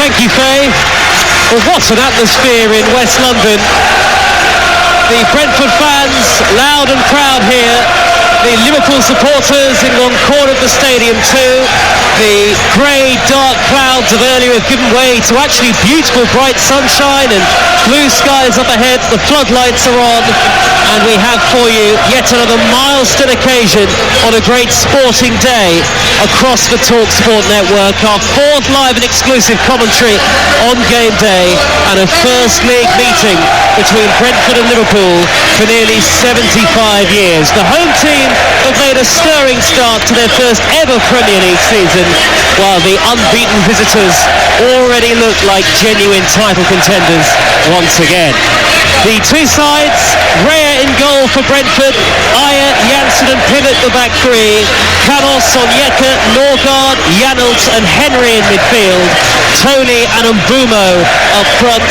Thank you, Faye. Well, what an atmosphere in West London. The Brentford fans, loud and proud here. The Liverpool supporters in one corner of the stadium too. The grey, dark clouds of earlier have given way to actually beautiful, bright sunshine and blue skies up ahead. The floodlights are on, and we have for you yet another milestone occasion on a great sporting day across the TalkSport network. Our fourth live and exclusive commentary on game day, and a First League meeting between Brentford and Liverpool for nearly 75 years. The home team have made a stirring start to their first ever Premier League season, while the unbeaten visitors already look like genuine title contenders once again. The two sides, Rea in goal for Brentford, Ayer, Janssen and Pivot the back three, Canos, Onyeka, Norgard, Janelt and Henry in midfield, Tony and Mbumo up front.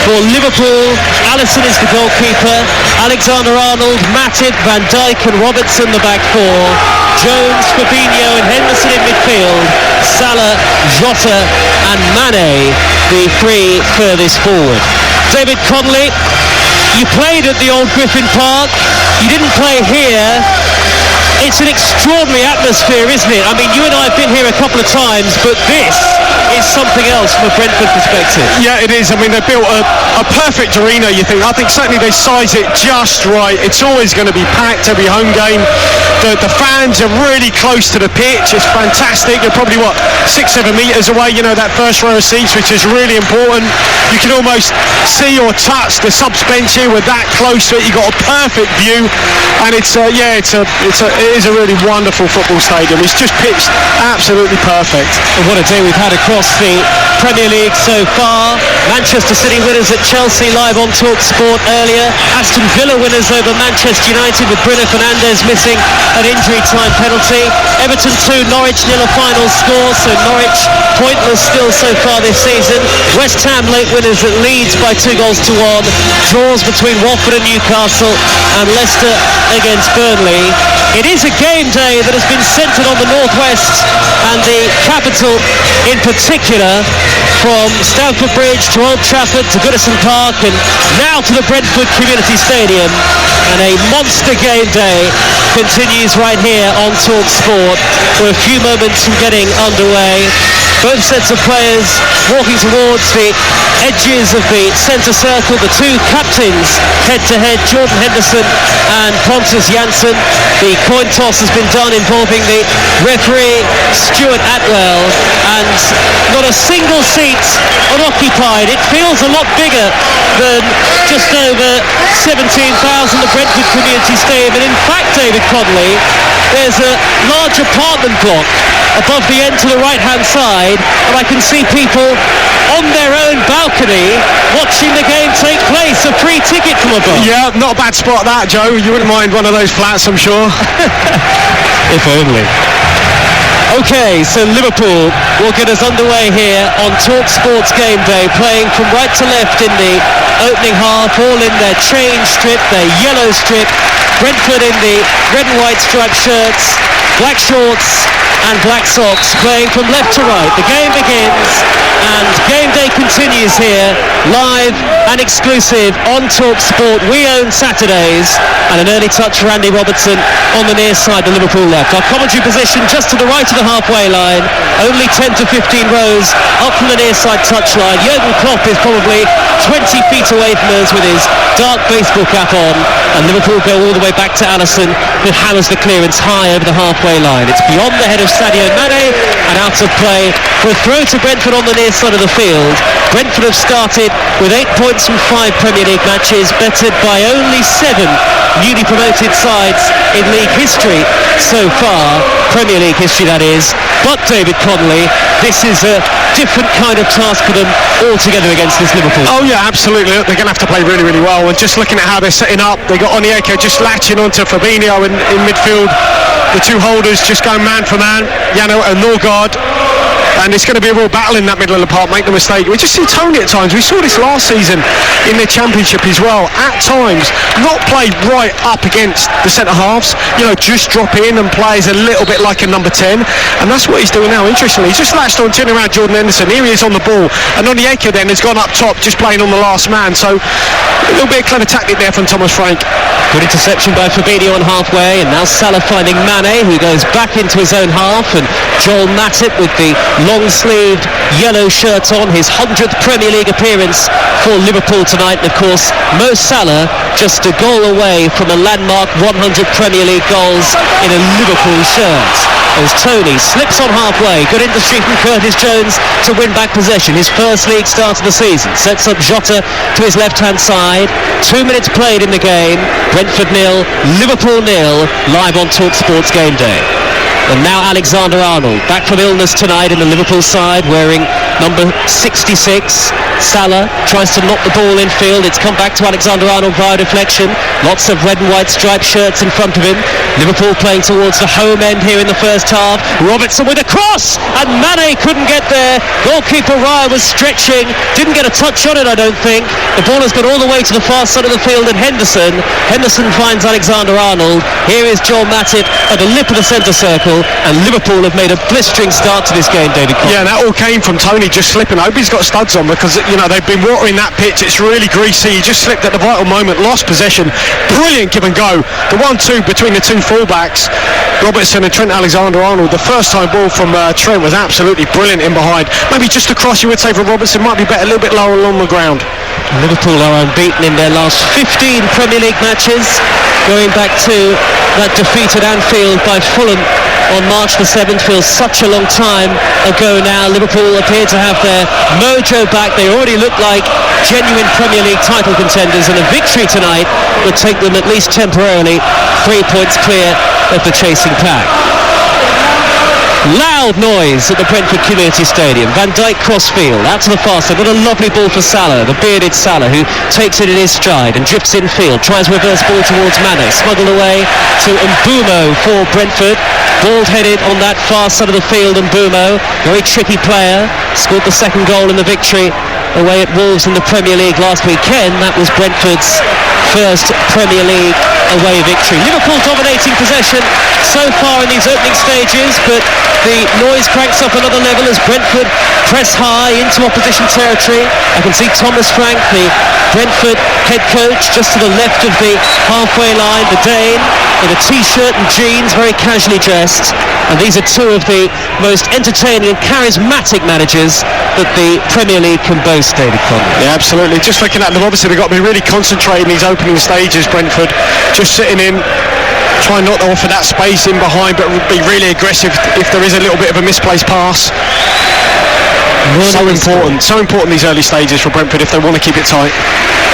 For Liverpool, Alisson is the goalkeeper, Alexander-Arnold, Matip, Van Dijk and Robertson the back four, Jones, Fabinho and Henderson in midfield, Salah, Jota and Mane the three furthest forward. David Connolly, you played at the old Griffin Park, you didn't play here. It's an extraordinary atmosphere, isn't it? I mean, you and I have been here a couple of times, but this is something else from a Brentford perspective. Yeah, it is. I mean, they built a perfect arena, you think. I think certainly they size it just right. It's always going to be packed every home game. The fans are really close to the pitch. It's fantastic. You're probably, 6-7 metres away, you know, that first row of seats, which is really important. You can almost see or touch the subs bench here. We're that close to it. You've got a perfect view. And it is a really wonderful football stadium. It's just pitched absolutely perfect. And what a day we've had across the Premier League so far. Manchester City winners at Chelsea live on TalkSport earlier. Aston Villa winners over Manchester United with Bruno Fernandes missing an injury time penalty. Everton 2, Norwich 0 a final score, so Norwich pointless still so far this season. West Ham late winners at Leeds by 2-1. Draws between Watford and Newcastle, and Leicester against Burnley. It is a game day that has been centred on the northwest and the capital in particular, from Stamford Bridge to Old Trafford to Goodison Park and now to the Brentford Community Stadium. And a monster game day continues right here on TalkSport. We're a few moments from getting underway. Both sets of players walking towards the edges of the centre circle. The two captains head-to-head, Jordan Henderson and Pontus Jansson. The coin toss has been done involving the referee Stuart Atwell, and not a single seat unoccupied. It feels a lot bigger than just over 17,000 the Brentford Community Stadium. And in fact, David Connolly, there's a large apartment block above the end to the right-hand side, and I can see people on their own balcony watching the game take place. A free ticket from above. Yeah, not a bad spot that, Joe. You wouldn't mind one of those flats, I'm sure. If only. Okay, so Liverpool will get us underway here on TalkSport's game day, playing from right to left in the opening half, all in their change strip, their yellow strip. Brentford in the red and white striped shirts, black shorts and black socks, playing from left to right. The game begins and game day continues here, live and exclusive on TalkSport. We own Saturdays, and an early touch for Andy Robertson on the near side, the Liverpool left. Our commentary position just to the right of the halfway line, only 10 to 15 rows up from the near side touchline. Jurgen Klopp is probably 20 feet away from us with his dark baseball cap on, and Liverpool go all the way back to Alisson, who hammers the clearance high over the halfway line. It's beyond the head of Sadio Mane and out of play for a throw to Brentford on the near side of the field. Brentford have started with 8 points from 5 Premier League matches, bettered by only 7 newly promoted sides in league history so far, Premier League history that is. But David Connolly, this is a different kind of task for them altogether against this Liverpool. Oh yeah, absolutely. They're going to have to play really, really well. And just looking at how they're setting up, they got Onyeka just latching onto Fabinho in midfield. The two holders just going man for man, Janelt and Norgard. and it's going to be a real battle in that middle of the park, make no mistake. We just see Tony at times, we saw this last season in the Championship as well, at times not play right up against the centre halves, just drop in and play as a little bit like a number 10, and that's what he's doing now. Interestingly, he's just latched on, turning around Jordan Henderson. Here he is on the ball, and Onyeka then has gone up top, just playing on the last man, so a little bit of clever tactic there from Thomas Frank. Good interception by Fabinho on halfway, and now Salah finding Mane, who goes back into his own half, and Joel Matip with the long-sleeved yellow shirt on, his 100th Premier League appearance for Liverpool tonight, and of course Mo Salah just a goal away from a landmark 100 Premier League goals in a Liverpool shirt. As Tony slips on halfway, good industry from Curtis Jones to win back possession, his first league start of the season, sets up Jota to his left-hand side, 2 minutes played in the game, Brentford 0, Liverpool 0, live on TalkSports Game Day. And now Alexander-Arnold, back from illness tonight in the Liverpool side, wearing number 66. Salah tries to knock the ball in field. It's come back to Alexander-Arnold via deflection. Lots of red and white striped shirts in front of him. Liverpool playing towards the home end here in the first half. Robertson with a cross, and Mane couldn't get there. Goalkeeper Raya was stretching, didn't get a touch on it, I don't think. The ball has gone all the way to the far side of the field, and Henderson finds Alexander-Arnold. Here is Joel Matip at the lip of the centre circle, and Liverpool have made a blistering start to this game, David Conley. Yeah, and that all came from Tony just slipping. I hope he's got studs on, because they've been watering that pitch. It's really greasy. He just slipped at the vital moment, lost possession. Brilliant give and go. The 1-2 between the two fullbacks, Robertson and Trent Alexander-Arnold. The first time ball from Trent was absolutely brilliant in behind. Maybe just a cross, you would say, for Robertson. Might be better, a little bit lower along the ground. Liverpool are unbeaten in their last 15 Premier League matches, going back to that defeat at Anfield by Fulham on March the 7th. Feels such a long time ago now. Liverpool appear to have their mojo back. They already look like genuine Premier League title contenders, and a victory tonight would take them at least temporarily 3 points clear of the chasing pack. Loud noise at the Brentford Community Stadium. Van Dijk crossfield out to the far side. What a lovely ball for Salah, the bearded Salah, who takes it in his stride and drifts infield, tries reverse ball towards Mane, smuggled away to Mbeumo for Brentford. Bald-headed on that far side of the field, Mbeumo, very tricky player, scored the second goal in the victory away at Wolves in the Premier League last weekend. That was Brentford's first Premier League away victory. Liverpool dominating possession so far in these opening stages, but the noise cranks up another level as Brentford press high into opposition territory. I can see Thomas Frank, the Brentford head coach, just to the left of the halfway line, the Dane, in a t-shirt and jeans, very casually dressed. And these are two of the most entertaining and charismatic managers that the Premier League can boast, David Conley. Yeah, absolutely. Just looking at them, obviously they've got to be really concentrating these opening stages, Brentford. Just sitting in, try not to offer that space in behind, but be really aggressive if there is a little bit of a misplaced pass. So important these early stages for Brentford if they want to keep it tight.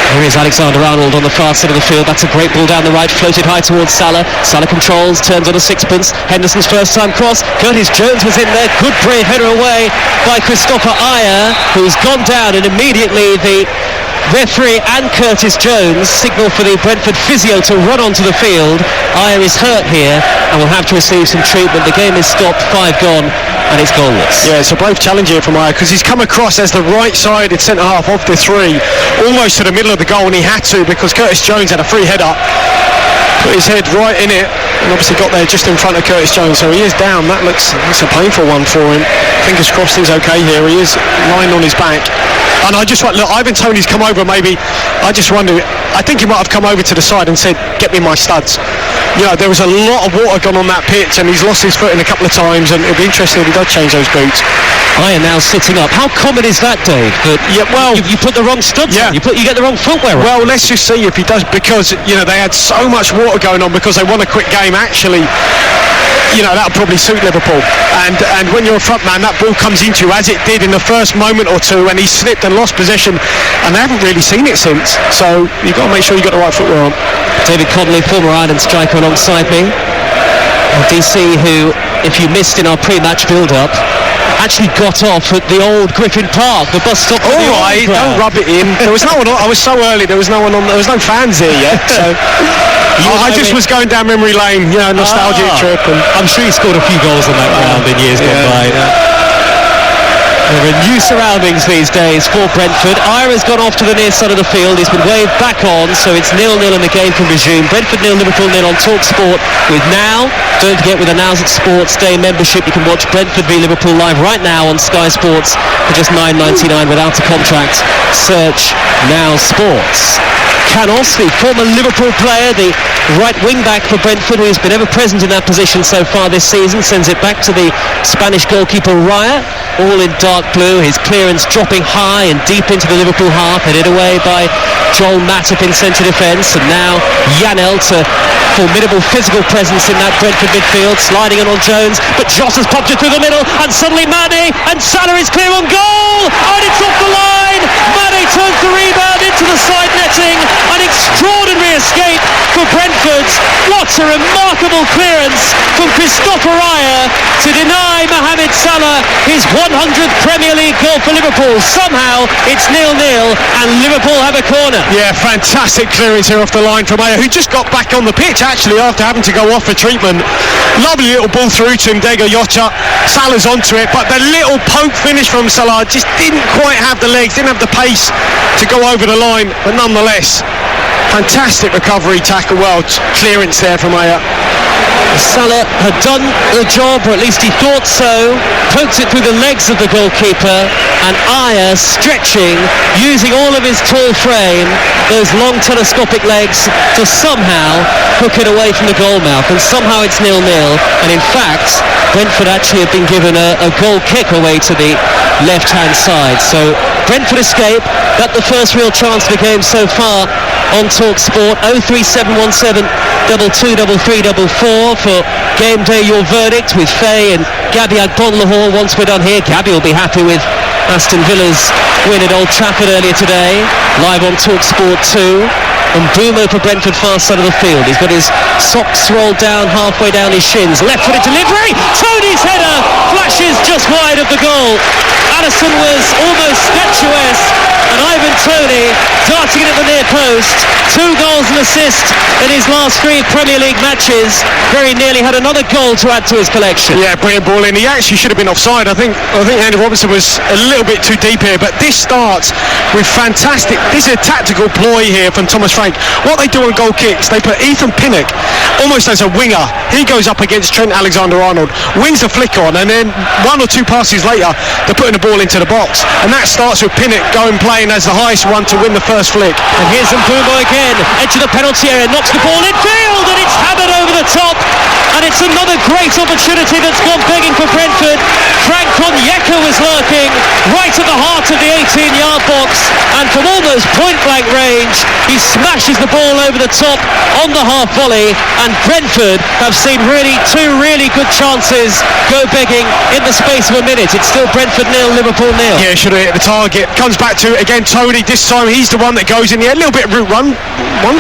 Here is Alexander-Arnold on the far side of the field. That's a great ball down the right, floated high towards Salah. Salah controls, turns on a sixpence. Henderson's first time cross. Curtis Jones was in there. Good brave header away by Christopher Ayer, who's gone down, and immediately the referee and Curtis Jones signal for the Brentford physio to run onto the field. Ayer is hurt here and will have to receive some treatment. The game is stopped, 5 gone, and it's goalless. Yeah, it's a brave challenge here from Ayer, because he's come across as the right-sided centre-half of the three, almost to the middle of the goal, and he had to, because Curtis Jones had a free header, put his head right in it, and obviously got there just in front of Curtis Jones, so he is down. That's a painful one for him. Fingers crossed he's okay here. He is lying on his back. And I just look, Ivan Toney's come over, maybe, I just wonder, I think he might have come over to the side and said, get me my studs. There was a lot of water gone on that pitch, and he's lost his footing a couple of times, and it'll be interesting if he does change those boots. Ayer now sitting up. How common is that, Dave? That you put the wrong studs on, you get the wrong footwear on. Well, let's just see if he does, because, they had so much water going on because they won a quick game. Actually, that'll probably suit Liverpool. And when you're a front man, that ball comes into you, as it did in the first moment or two, and he slipped and lost possession, and they haven't really seen it since. So you've got to make sure you've got the right footwear on. David Conley, former Ireland striker, alongside me. DC, who, if you missed in our pre-match build-up, actually got off at the old Griffin Park, the bus stop. All right, don't rub it in. There was no one on. I was so early. There was no one on. There was no fans here yet. So I just was going down memory lane, nostalgic trip. And I'm sure he scored a few goals on that ground in years gone by. There are new surroundings these days for Brentford. Ira's gone off to the near side of the field. He's been waved back on, so it's 0-0 and the game can resume. Brentford 0, Liverpool 0 on TalkSport with Now. Don't forget, with a Now's at Sports Day membership, you can watch Brentford v Liverpool live right now on Sky Sports for just $9.99 without a contract. Search Now Sports. Canos, the former Liverpool player, the right wing-back for Brentford, who's been ever present in that position so far this season, sends it back to the Spanish goalkeeper Raya, all in dark blue. His clearance dropping high and deep into the Liverpool half, headed away by Joel Matip in centre defence, and now Janel to formidable physical presence in that Brentford midfield, sliding on Jones, but Joss has popped it through the middle, and suddenly Mane, and Salah is clear on goal, and it's off the line. Mane turns the rebound into the side netting. An extraordinary escape for Brentford. What a remarkable clearance from Christopher Raya to deny Mohamed Salah his 100th Premier League goal for Liverpool. Somehow it's 0-0 and Liverpool have a corner. Yeah, fantastic clearance here off the line from Raya, who just got back on the pitch actually after having to go off for treatment. Lovely little ball through to Ndego Yota. Salah's onto it, but the little poke finish from Salah just didn't quite have the legs, didn't have the pace to go over the line, but nonetheless, fantastic recovery, tackle, well, clearance there from Raya. Salah had done the job, or at least he thought so, poked it through the legs of the goalkeeper, and Raya stretching, using all of his tall frame, those long telescopic legs, to somehow hook it away from the goal mouth, and somehow it's 0-0, and in fact Brentford actually have been given a goal kick away to the left hand side. So Brentford escape, that's the first real chance of the game so far on TalkSport. 03717 223344 for game day your verdict with Faye and Gabby Agbonlahor. Once we're done here, Gabby will be happy with Aston Villa's win at Old Trafford earlier today, live on TalkSport 2. And Bumo for Brentford, far side of the field. He's got his socks rolled down halfway down his shins. Left-footed delivery. Tony's header flashes just wide of the goal. Alisson was almost statuesque, and Ivan Toney darting it at the near post. 2 goals and assist in his last 3 Premier League matches. Very nearly had another goal to add to his collection. Yeah, brilliant ball in. He actually should have been offside. I think Andy Robertson was a little bit too deep here, but this starts with fantastic. This is a tactical ploy here from Thomas Frank. What they do on goal kicks, they put Ethan Pinnock almost as a winger. He goes up against Trent Alexander-Arnold, wins the flick on, and then 1 or 2 passes later, they're putting the ball into the box. And that starts with Pinnock going playing as the highest one to win the first flick. And here's Mbumo again, edge of the penalty area, knocks the ball in field, and it's hammered over the top. And it's another great opportunity that's gone begging for Brentford. Frank Onyeka was lurking right at the heart of the 18-yard box, and from almost point-blank range, he smashes the ball over the top on the half volley, and Brentford have seen two really good chances go begging in the space of a minute. It's still Brentford 0, Liverpool 0. Yeah, should have hit the target. Comes back to it again, Tony. This time he's the one that goes in. Yeah, a little bit of route one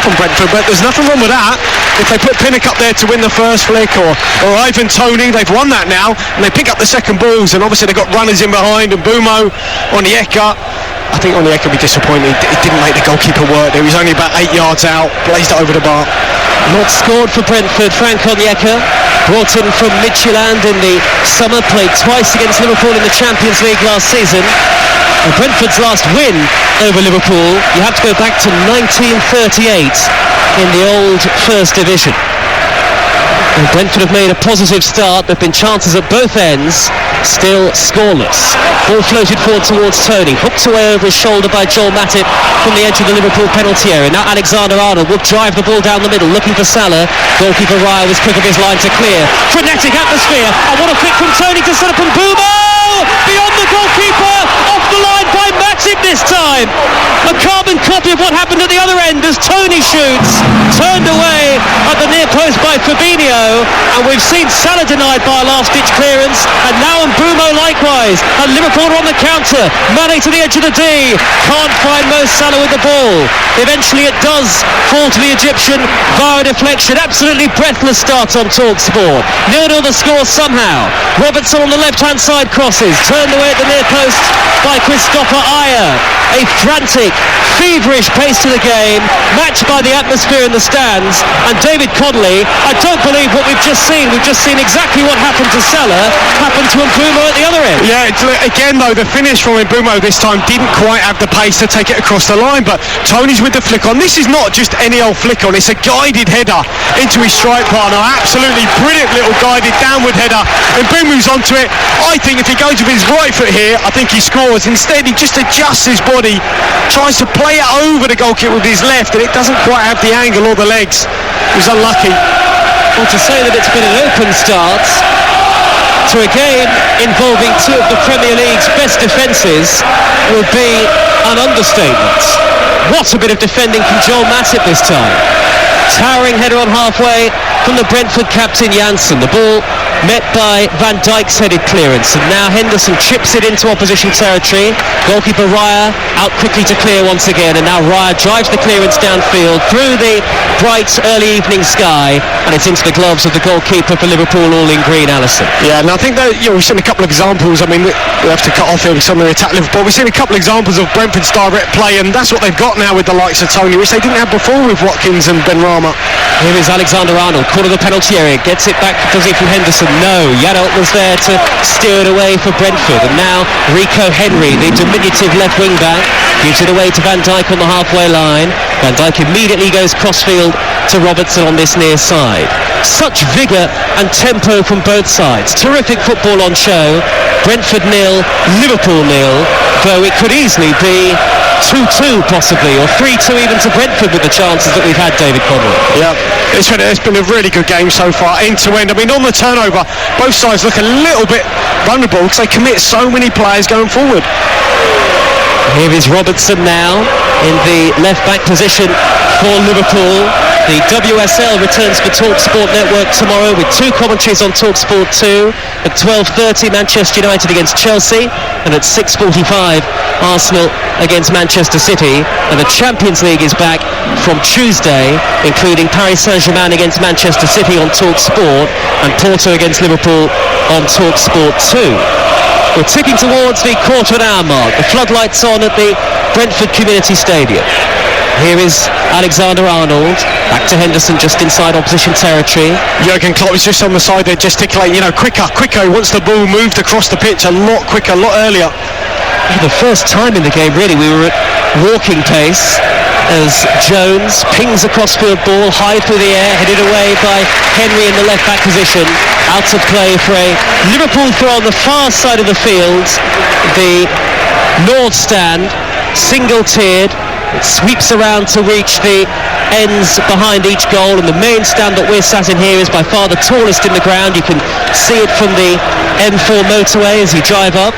from Brentford, but there's nothing wrong with that. If they put Pinnock up there to win the first flick, or Ivan Toney, they've won that now, and they pick up the second balls, and obviously they've got runners in behind, and Bumo, Onyeka. I think Onyeka will be disappointed. He didn't make the goalkeeper work. He was only about 8 yards out, blazed it over the bar. Not scored for Brentford. Frank Onyeka, brought in from Midtjylland in the summer, played twice against Liverpool in the Champions League last season. And Brentford's last win over Liverpool, you have to go back to 1938 in the old First Division. And Brentford have made a positive start. There have been chances at both ends, still scoreless. Ball floated forward towards Toney, hooked away over his shoulder by Joel Matip from the edge of the Liverpool penalty area. Now Alexander-Arnold will drive the ball down the middle, looking for Salah. Goalkeeper Raya was quick of his line to clear. Frenetic atmosphere, and what a flick from Toney to set up and Bumo! Beyond the goalkeeper, off the line by Matip this time. A carbon copy of what happened at the other end as Toney shoots, turned away at the near post by Fabinho, and we've seen Salah denied by a last-ditch clearance, and now Mbumo likewise, and Liverpool are on the counter. Mane to the edge of the D, can't find Mo Salah with the ball. Eventually it does fall to the Egyptian via deflection. Absolutely breathless start on TalkSport. 0-0 the score somehow. Robertson on the left-hand side crosses, turned away at the near post by Christopher Raya. A frantic feverish pace to the game, matched by the atmosphere in the stands. And David Connolly, I don't believe what we've just seen. We've just seen exactly what happened to Salah happened to Mbeumo at the other end. Yeah, again though, the finish from Mbeumo this time didn't quite have the pace to take it across the line, but Tony's with the flick on. This is not just any old flick on, it's a guided header into his strike partner. Absolutely brilliant little guided downward header, and Mbeumo's onto it. I think if he goes with his right foot here, I think he scores. Instead, he just adjusts his body, tries to play it over the goalkeeper with his left, and it doesn't quite have the angle or the legs. He was unlucky. Well, to say that it's been an open start to a game involving two of the Premier League's best defences would be an understatement. What a bit of defending from Joel Matip this time. Towering header on halfway from the Brentford captain Janssen. The ball met by Van Dijk's headed clearance, and now Henderson chips it into opposition territory. Goalkeeper Raya out quickly to clear once again, and now Raya drives the clearance downfield through the bright early evening sky, and it's into the gloves of the goalkeeper for Liverpool, all in green, Alisson. Yeah, and I think that we've seen a couple of examples. I mean, we have to cut off here because some of the attack Liverpool. We've seen a couple of examples of Brentford's direct play, and that's what they've got now with the likes of Tony, which they didn't have before with Watkins and Benrahma. Here is Alexander-Arnold, corner of the penalty area, gets it back, does it from Henderson? No, Janelt was there to steer it away for Brentford, and now Rico Henry, the diminutive left wing back, gives it away to Van Dijk on the halfway line. Van Dijk immediately goes crossfield to Robertson on this near side. Such vigour and tempo from both sides. Terrific football on show. Brentford 0, Liverpool 0, though it could easily be 2-2 possibly, or 3-2 even to Brentford with the chances that we've had, David Connolly. Yeah, it's been a really good game so far, end to end. I mean, on the turnover, both sides look a little bit vulnerable because they commit so many players going forward. Here is Robertson now in the left-back position for Liverpool. The WSL returns for TalkSport Network tomorrow with two commentaries on TalkSport 2. At 12:30, Manchester United against Chelsea, and at 6:45, Arsenal against Manchester City. And the Champions League is back from Tuesday, including Paris Saint-Germain against Manchester City on TalkSport and Porto against Liverpool on TalkSport 2. We're ticking towards the quarter of an hour mark. The floodlights on at the Brentford Community Stadium. Here is Alexander-Arnold, back to Henderson just inside opposition territory. Jurgen Klopp is just on the side there gesticulating, quicker, he wants the ball moved across the pitch a lot quicker, a lot earlier. For the first time in the game really, we were at walking pace as Jones pings a crossfield ball high through the air, headed away by Henry in the left back position, out of play for a Liverpool throw on the far side of the field. The North stand, single tiered, it sweeps around to reach the ends behind each goal, and the main stand that we're sat in here is by far the tallest in the ground. You can see it from the M4 motorway as you drive up.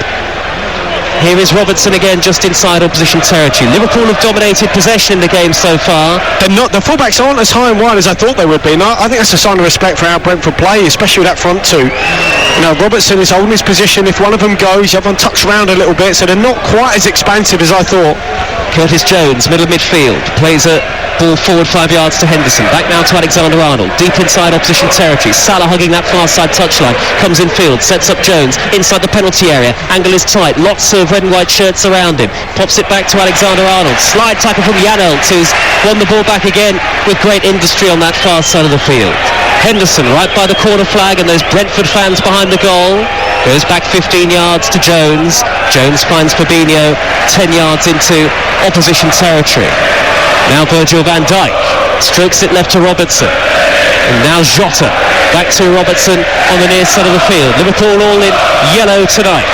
Here is Robertson again just inside opposition territory. Liverpool have dominated possession in the game so far. The fullbacks aren't as high and wide as I thought they would be. And I think that's a sign of respect for how Brentford play, especially with that front two. Robertson is holding his position. If one of them goes, everyone tucks around a little bit, so they're not quite as expansive as I thought. Curtis Jones, middle of midfield, plays a ball forward 5 yards to Henderson. Back now to Alexander-Arnold, deep inside opposition territory. Salah hugging that far side touchline, comes in field, sets up Jones inside the penalty area. Angle is tight, lots of red and white shirts around him. Pops it back to Alexander-Arnold. Slide tackle from Janelt, who's won the ball back again with great industry on that far side of the field. Henderson right by the corner flag, and those Brentford fans behind the goal. Goes back 15 yards to Jones. Jones finds Fabinho 10 yards into opposition territory. Now Virgil van Dijk strokes it left to Robertson, and now Jota back to Robertson on the near side of the field. Liverpool all in yellow tonight.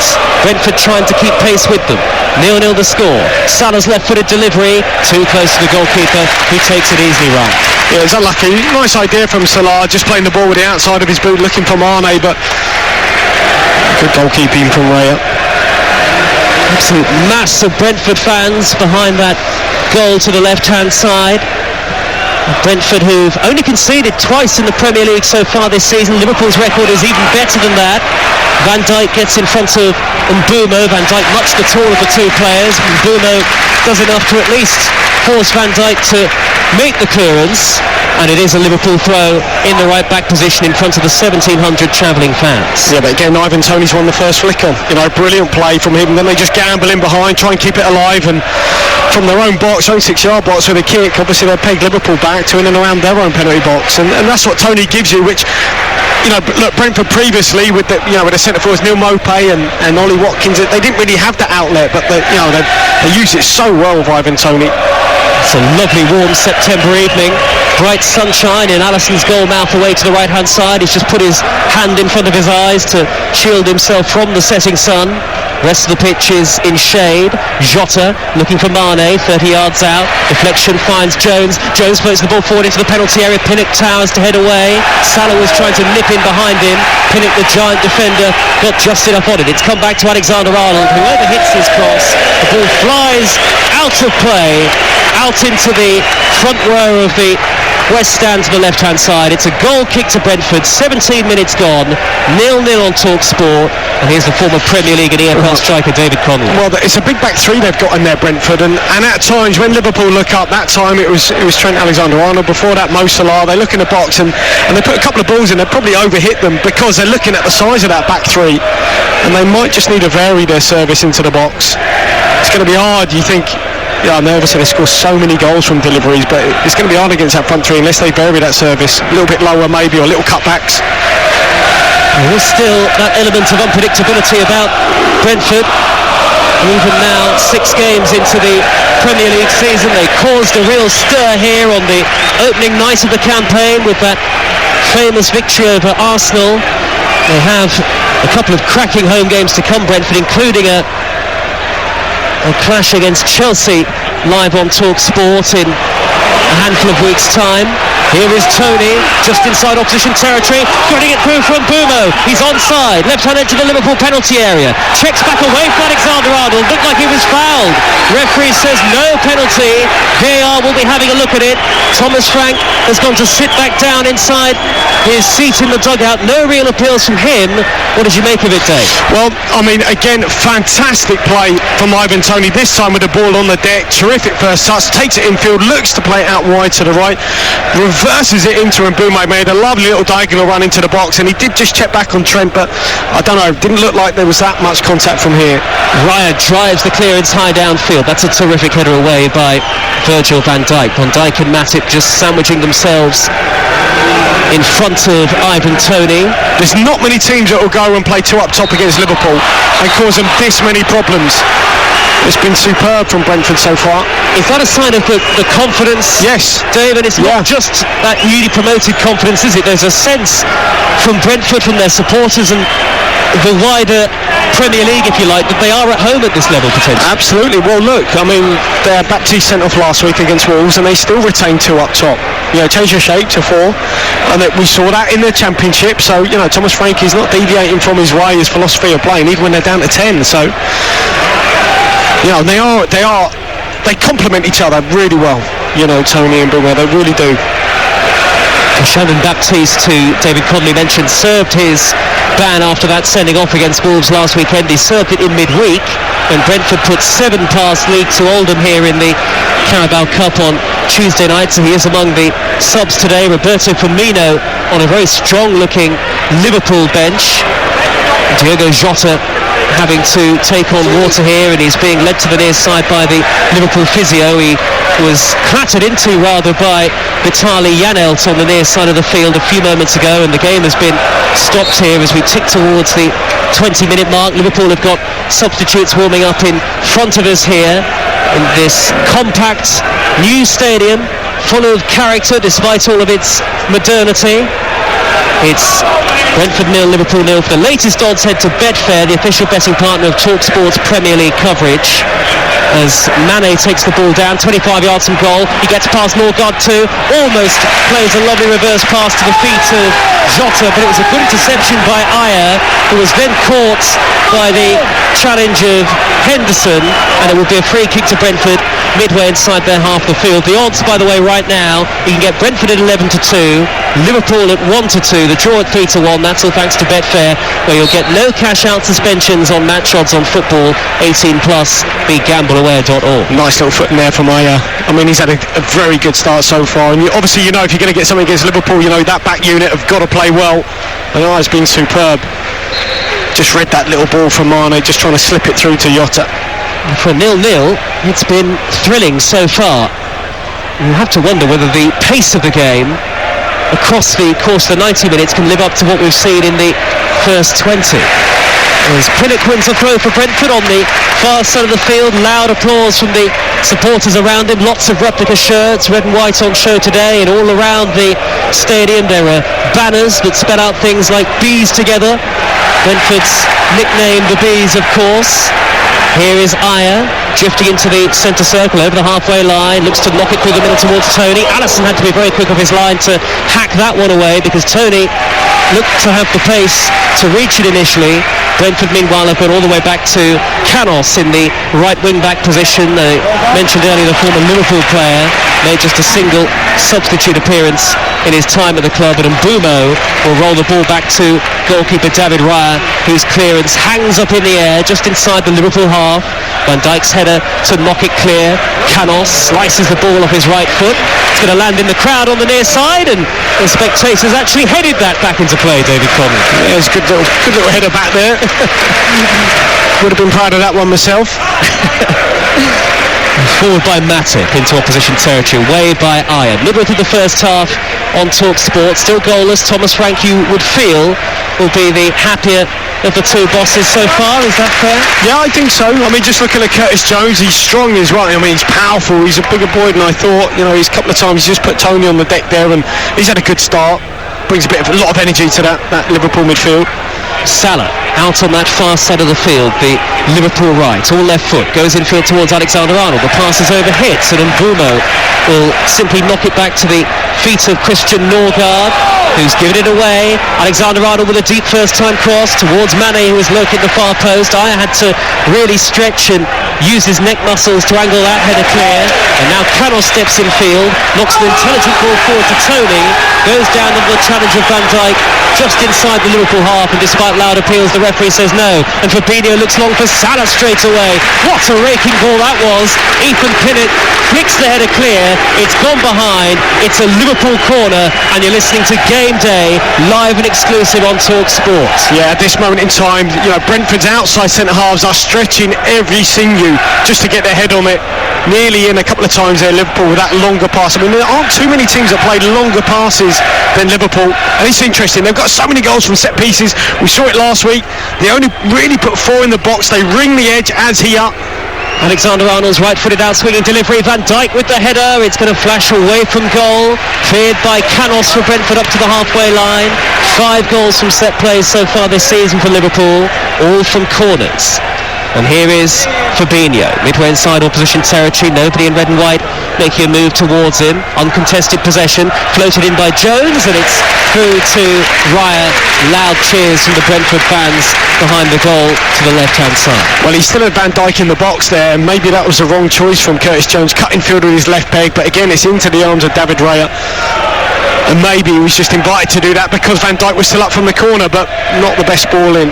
Brentford trying to keep pace with them. 0-0 the score. Salah's left-footed delivery too close to the goalkeeper, who takes it easily right. Yeah, it was unlucky. Nice idea from Salah, just playing the ball with the outside of his boot, looking for Mane, but good goalkeeping from Raya. Absolute mass of Brentford fans behind that goal to the left-hand side. Brentford, who've only conceded twice in the Premier League so far this season. Liverpool's record is even better than that. Van Dijk gets in front of Mbeumo. Van Dijk much the taller of the two players. Mbeumo does enough to at least force Van Dijk to make the clearance, and it is a Liverpool throw in the right back position in front of the 1,700 travelling fans. Yeah, but again, Ivan Toney's won the first flick on. Brilliant play from him. Then they just gamble in behind, try and keep it alive, and from their own box, own 6-yard box with a kick. Obviously they pegged Liverpool back to in and around their own penalty box, and that's what Tony gives you, which, you know, look, Brentford previously with the, you know, with the centre forwards Neil Maupay and Ollie Watkins, they didn't really have that outlet, but they use it so well with Ivan Toney. It's a lovely warm September evening, bright sunshine in Alisson's goal mouth away to the right hand side. He's just put his hand in front of his eyes to shield himself from the setting sun. Rest of the pitch is in shade. Jota looking for Mane, 30 yards out. Deflection finds Jones. Jones floats the ball forward into the penalty area. Pinnock towers to head away. Salah was trying to nip in behind him. Pinnock, the giant defender, got just enough on it. It's come back to Alexander-Arnold. Whoever hits this cross, the ball flies out of play, out into the front row of the West Stand to the left-hand side. It's a goal kick to Brentford. 17 minutes gone. 0-0 on TalkSport. And here's the former Premier League and EFL striker David Connolly. Well, it's a big back three they've got in there, Brentford, and at times when Liverpool look up, that time it was Trent Alexander-Arnold. Before that, Mo Salah. They look in the box and they put a couple of balls in. They probably overhit them because they're looking at the size of that back three, and they might just need to vary their service into the box. It's going to be hard, you think. Yeah, I know obviously they score so many goals from deliveries, but it's going to be hard against that front three unless they vary that service a little bit lower maybe, or little cutbacks. There's still that element of unpredictability about Brentford. Even now, 6 games into the Premier League season, they caused a real stir here on the opening night of the campaign with that famous victory over Arsenal. They have a couple of cracking home games to come, Brentford, including a clash against Chelsea live on TalkSport in a handful of weeks' time. Here is Toney, just inside opposition territory, getting it through from Bumo. He's onside, left-hand edge of the Liverpool penalty area. Checks back away from Alexander-Arnold, looked like he was fouled. Referee says no penalty. VAR will be having a look at it. Thomas Frank has gone to sit back down inside his seat in the dugout. No real appeals from him. What did you make of it, Dave? Well, I mean, again, fantastic play from Ivan Toney, this time with the ball on the deck. Terrific first touch, takes it infield, looks to play it out wide to the right, reverses it into Mbeumo, made a lovely little diagonal run into the box, and he did just check back on Trent, but I don't know, didn't look like there was that much contact from here. Raya drives the clearance high downfield. That's a terrific header away by Virgil van Dijk. Van Dijk and Matip just sandwiching themselves in front of Ivan Toney. There's not many teams that will go and play two up top against Liverpool and cause them this many problems. It's been superb from Brentford so far. Is that a sign of the confidence? Yes. Dave, and it's not just that newly promoted confidence, is it? There's a sense from Brentford, from their supporters and the wider Premier League, if you like, that they are at home at this level potentially. Absolutely. Well, look, I mean, their Baptiste sent off last week against Wolves and they still retain two up top. You know, change your shape to 4, and that we saw that in the Championship. So, you know, Thomas Frank is not deviating from his way, his philosophy of playing, even when they're down to 10. So, you know, they complement each other really well. You know, Toney and Mbeumo, they really do. Shannon Baptiste, who David Connolly mentioned, served his ban after that sending off against Wolves last weekend. He served it in midweek when Brentford put 7 past League to Oldham here in the Carabao Cup on Tuesday night, so he is among the subs today. Roberto Firmino on a very strong looking Liverpool bench. Diogo Jota having to take on water here, and he's being led to the near side by the Liverpool physio. He was clattered into rather by Vitaly Janelt on the near side of the field a few moments ago, and the game has been stopped here as we tick towards the 20-minute mark. Liverpool have got substitutes warming up in front of us here in this compact new stadium full of character despite all of its modernity. It's Brentford 0, Liverpool 0 for the latest odds. Head to Betfair, the official betting partner of TalkSport's Premier League coverage. As Mane takes the ball down, 25 yards from goal, he gets past Norgard too, almost plays a lovely reverse pass to the feet of Jota, but it was a good interception by Ayer, who was then caught by the challenge of Henderson, and it will be a free kick to Brentford midway inside their half of the field. The odds, by the way, right now, you can get Brentford at 11-2, Liverpool at 1-2, the draw at 3-1. That's all thanks to Betfair, where you'll get no cash out suspensions on match odds on football. 18 plus, begambleaware.org. Nice little foot in there from Ayer. I mean, he's had a very good start so far, and obviously, you know, if you're going to get something against Liverpool, you know that back unit have got to play well, and Ayer's been superb. Just read that little ball from Mane, just trying to slip it through to Jota. For 0-0, it's been thrilling so far. You have to wonder whether the pace of the game across the course of the 90 minutes can live up to what we've seen in the first 20. As Pinnock wins a throw for Brentford on the far side of the field. Loud applause from the supporters around him. Lots of replica shirts, red and white on show today, and all around the stadium there are banners that spell out things like Bees Together. Brentford's nickname the Bees, of course. Here is Ayer drifting into the centre circle over the halfway line, looks to knock it through the middle towards Tony. Allison had to be very quick off his line to hack that one away because Tony looked to have the pace to reach it initially. Brentford meanwhile have gone all the way back to Canos in the right wing back position. I mentioned earlier the former Liverpool player made just a single substitute appearance in his time at the club, and Mbumo will roll the ball back to goalkeeper David Raya, whose clearance hangs up in the air just inside the Liverpool half. Van Dijk's header to knock it clear. Canos slices the ball off his right foot. It's going to land in the crowd on the near side, and the spectators actually headed that back into play, David Conley. Yeah, it was a good little header back there. Would have been proud of that one myself. Forward by Matip into opposition territory, way by Ayer. Midway through the first half on Talk Sport, still goalless. Thomas Frank, you would feel, will be the happier of the two bosses so far. Is that fair? Yeah, I think so. I mean, just looking at Curtis Jones, he's strong as well. I mean, he's powerful. He's a bigger boy than I thought. You know, he's a couple of times he's just put Tony on the deck there, and he's had a good start. Brings a lot of energy to that Liverpool midfield. Salah out on that far side of the field, the Liverpool right, all left foot, goes infield towards Alexander-Arnold. The pass is over hits, and Mbumo will simply knock it back to the feet of Christian Norgard, who's given it away. Alexander-Arnold with a deep first-time cross towards Mane, who was lurking at the far post. Ayer had to really stretch and use his neck muscles to angle that header clear, and now Canos steps in field, knocks an intelligent ball forward to Tony, goes down under the challenge of Van Dijk just inside the Liverpool half, and despite loud appeals the referee says no, and Fabinho looks long for Salah straight away. What a raking ball that was. Ethan Pinnock flicks the header clear, it's gone behind, it's a Liverpool corner, and you're listening to Game Day live and exclusive on Talk Sport. Yeah, at this moment in time, you know, Brentford's outside centre halves are stretching every sinew just to get their head on it. Nearly in a couple of times there, Liverpool with that longer pass. I mean, there aren't too many teams that play longer passes than Liverpool, and it's interesting. They've got so many goals from set pieces. We saw it last week. They only really put four in the box. They ring the edge as he up. Alexander-Arnold's right-footed out-swinging delivery. Van Dijk with the header. It's going to flash away from goal. Cleared by Canos for Brentford up to the halfway line. 5 goals from set plays so far this season for Liverpool, all from corners. And here is Fabinho, midway inside opposition territory. Nobody in red and white making a move towards him. Uncontested possession, floated in by Jones, and it's through to Raya. Loud cheers from the Brentford fans behind the goal to the left-hand side. Well, he still had Van Dijk in the box there. Maybe that was the wrong choice from Curtis Jones, cutting field with his left peg, but again, it's into the arms of David Raya. And maybe he was just invited to do that because Van Dijk was still up from the corner, but not the best ball in.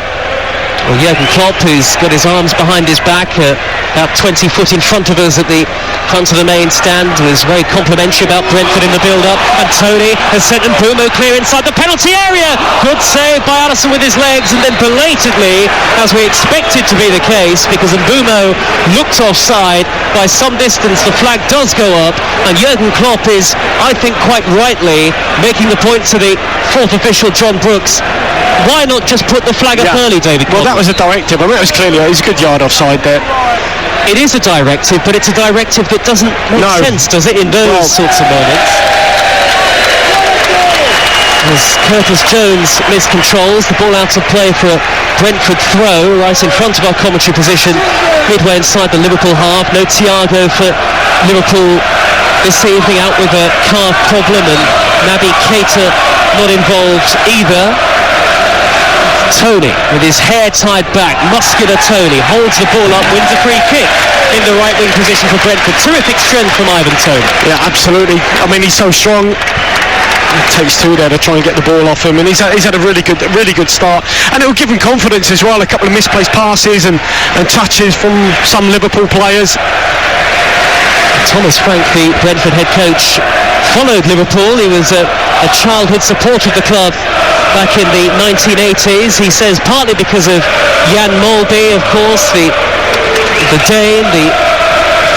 Well, Jurgen Klopp, who's got his arms behind his back, about 20 foot in front of us at the front of the main stand, was very complimentary about Brentford in the build-up, and Tony has sent Mbumo clear inside the penalty area. Good save by Allison with his legs, and then belatedly, as we expected to be the case, because Mbumo looked offside by some distance, the flag does go up, and Jurgen Klopp is, I think quite rightly, making the point to the fourth official, John Brooks. Why not just put the flag up early, David? Well, that was a directive. I mean, that was clearly a good yard offside there. It is a directive, but it's a directive that doesn't make sense, does it, in those sorts of moments? As Curtis Jones miscontrols, the ball out of play for a Brentford throw right in front of our commentary position, midway inside the Liverpool half. No Thiago for Liverpool this evening, out with a calf problem, and Naby Keita not involved either. Tony, with his hair tied back, muscular Tony, holds the ball up, wins a free kick in the right wing position for Brentford. Terrific strength from Ivan Tony. Yeah, absolutely. I mean, he's so strong. It takes two there to try and get the ball off him, and he's had a really good start, and it will give him confidence as well. A couple of misplaced passes and touches from some Liverpool players. Thomas Frank, the Brentford head coach, followed Liverpool. He was a childhood supporter of the club back in the 1980s. He says partly because of Jan Molby, of course, the The Dane, the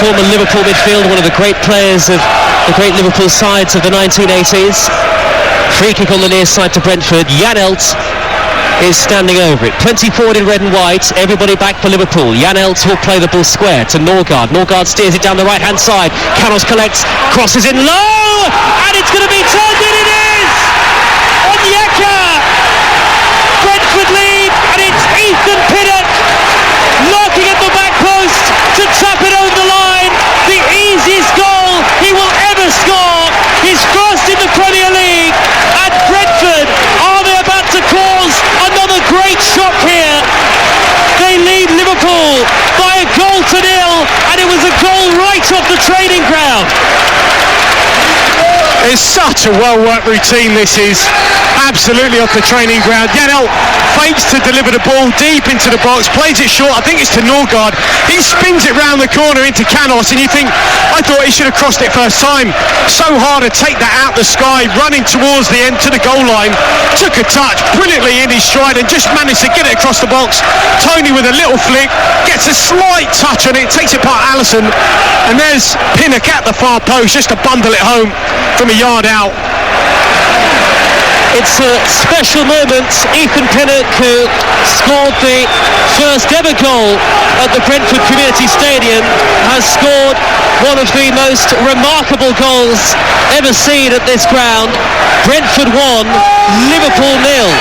former Liverpool midfield, one of the great players of the great Liverpool sides of the 1980s. Free kick on the near side to Brentford. Jan Elst is standing over it. 20 forward in red and white. Everybody back for Liverpool. Jan Elst will play the ball square to Norgard. Norgard steers it down the right hand side. Canos collects, crosses in low, and it's going to be turned in. It is Onyeka. Brentford lead, and it's Ethan Pinnock knocking at the back post to tap it over the line. The easiest goal he will ever score. His first in the Premier League, and Brentford, are they about to cause another great shock here? They lead Liverpool by a goal to nil, and it was a goal right off the training ground. It's such a well-worked routine, this is. Absolutely off the training ground. Jan Elst fakes to deliver the ball deep into the box, plays it short, I think it's to Norgard. He spins it round the corner into Canos, and you think, I thought he should have crossed it first time. So hard to take that out the sky, running towards the end to the goal line. Took a touch brilliantly in his stride and just managed to get it across the box. Tony with a little flick, gets a slight touch on it, takes it past Alisson, and there's Pinnock at the far post just to bundle it home from a yard out. It's a special moment. Ethan Pinnock, who scored the first ever goal at the Brentford Community Stadium, has scored one of the most remarkable goals ever seen at this ground. Brentford 1, Liverpool 0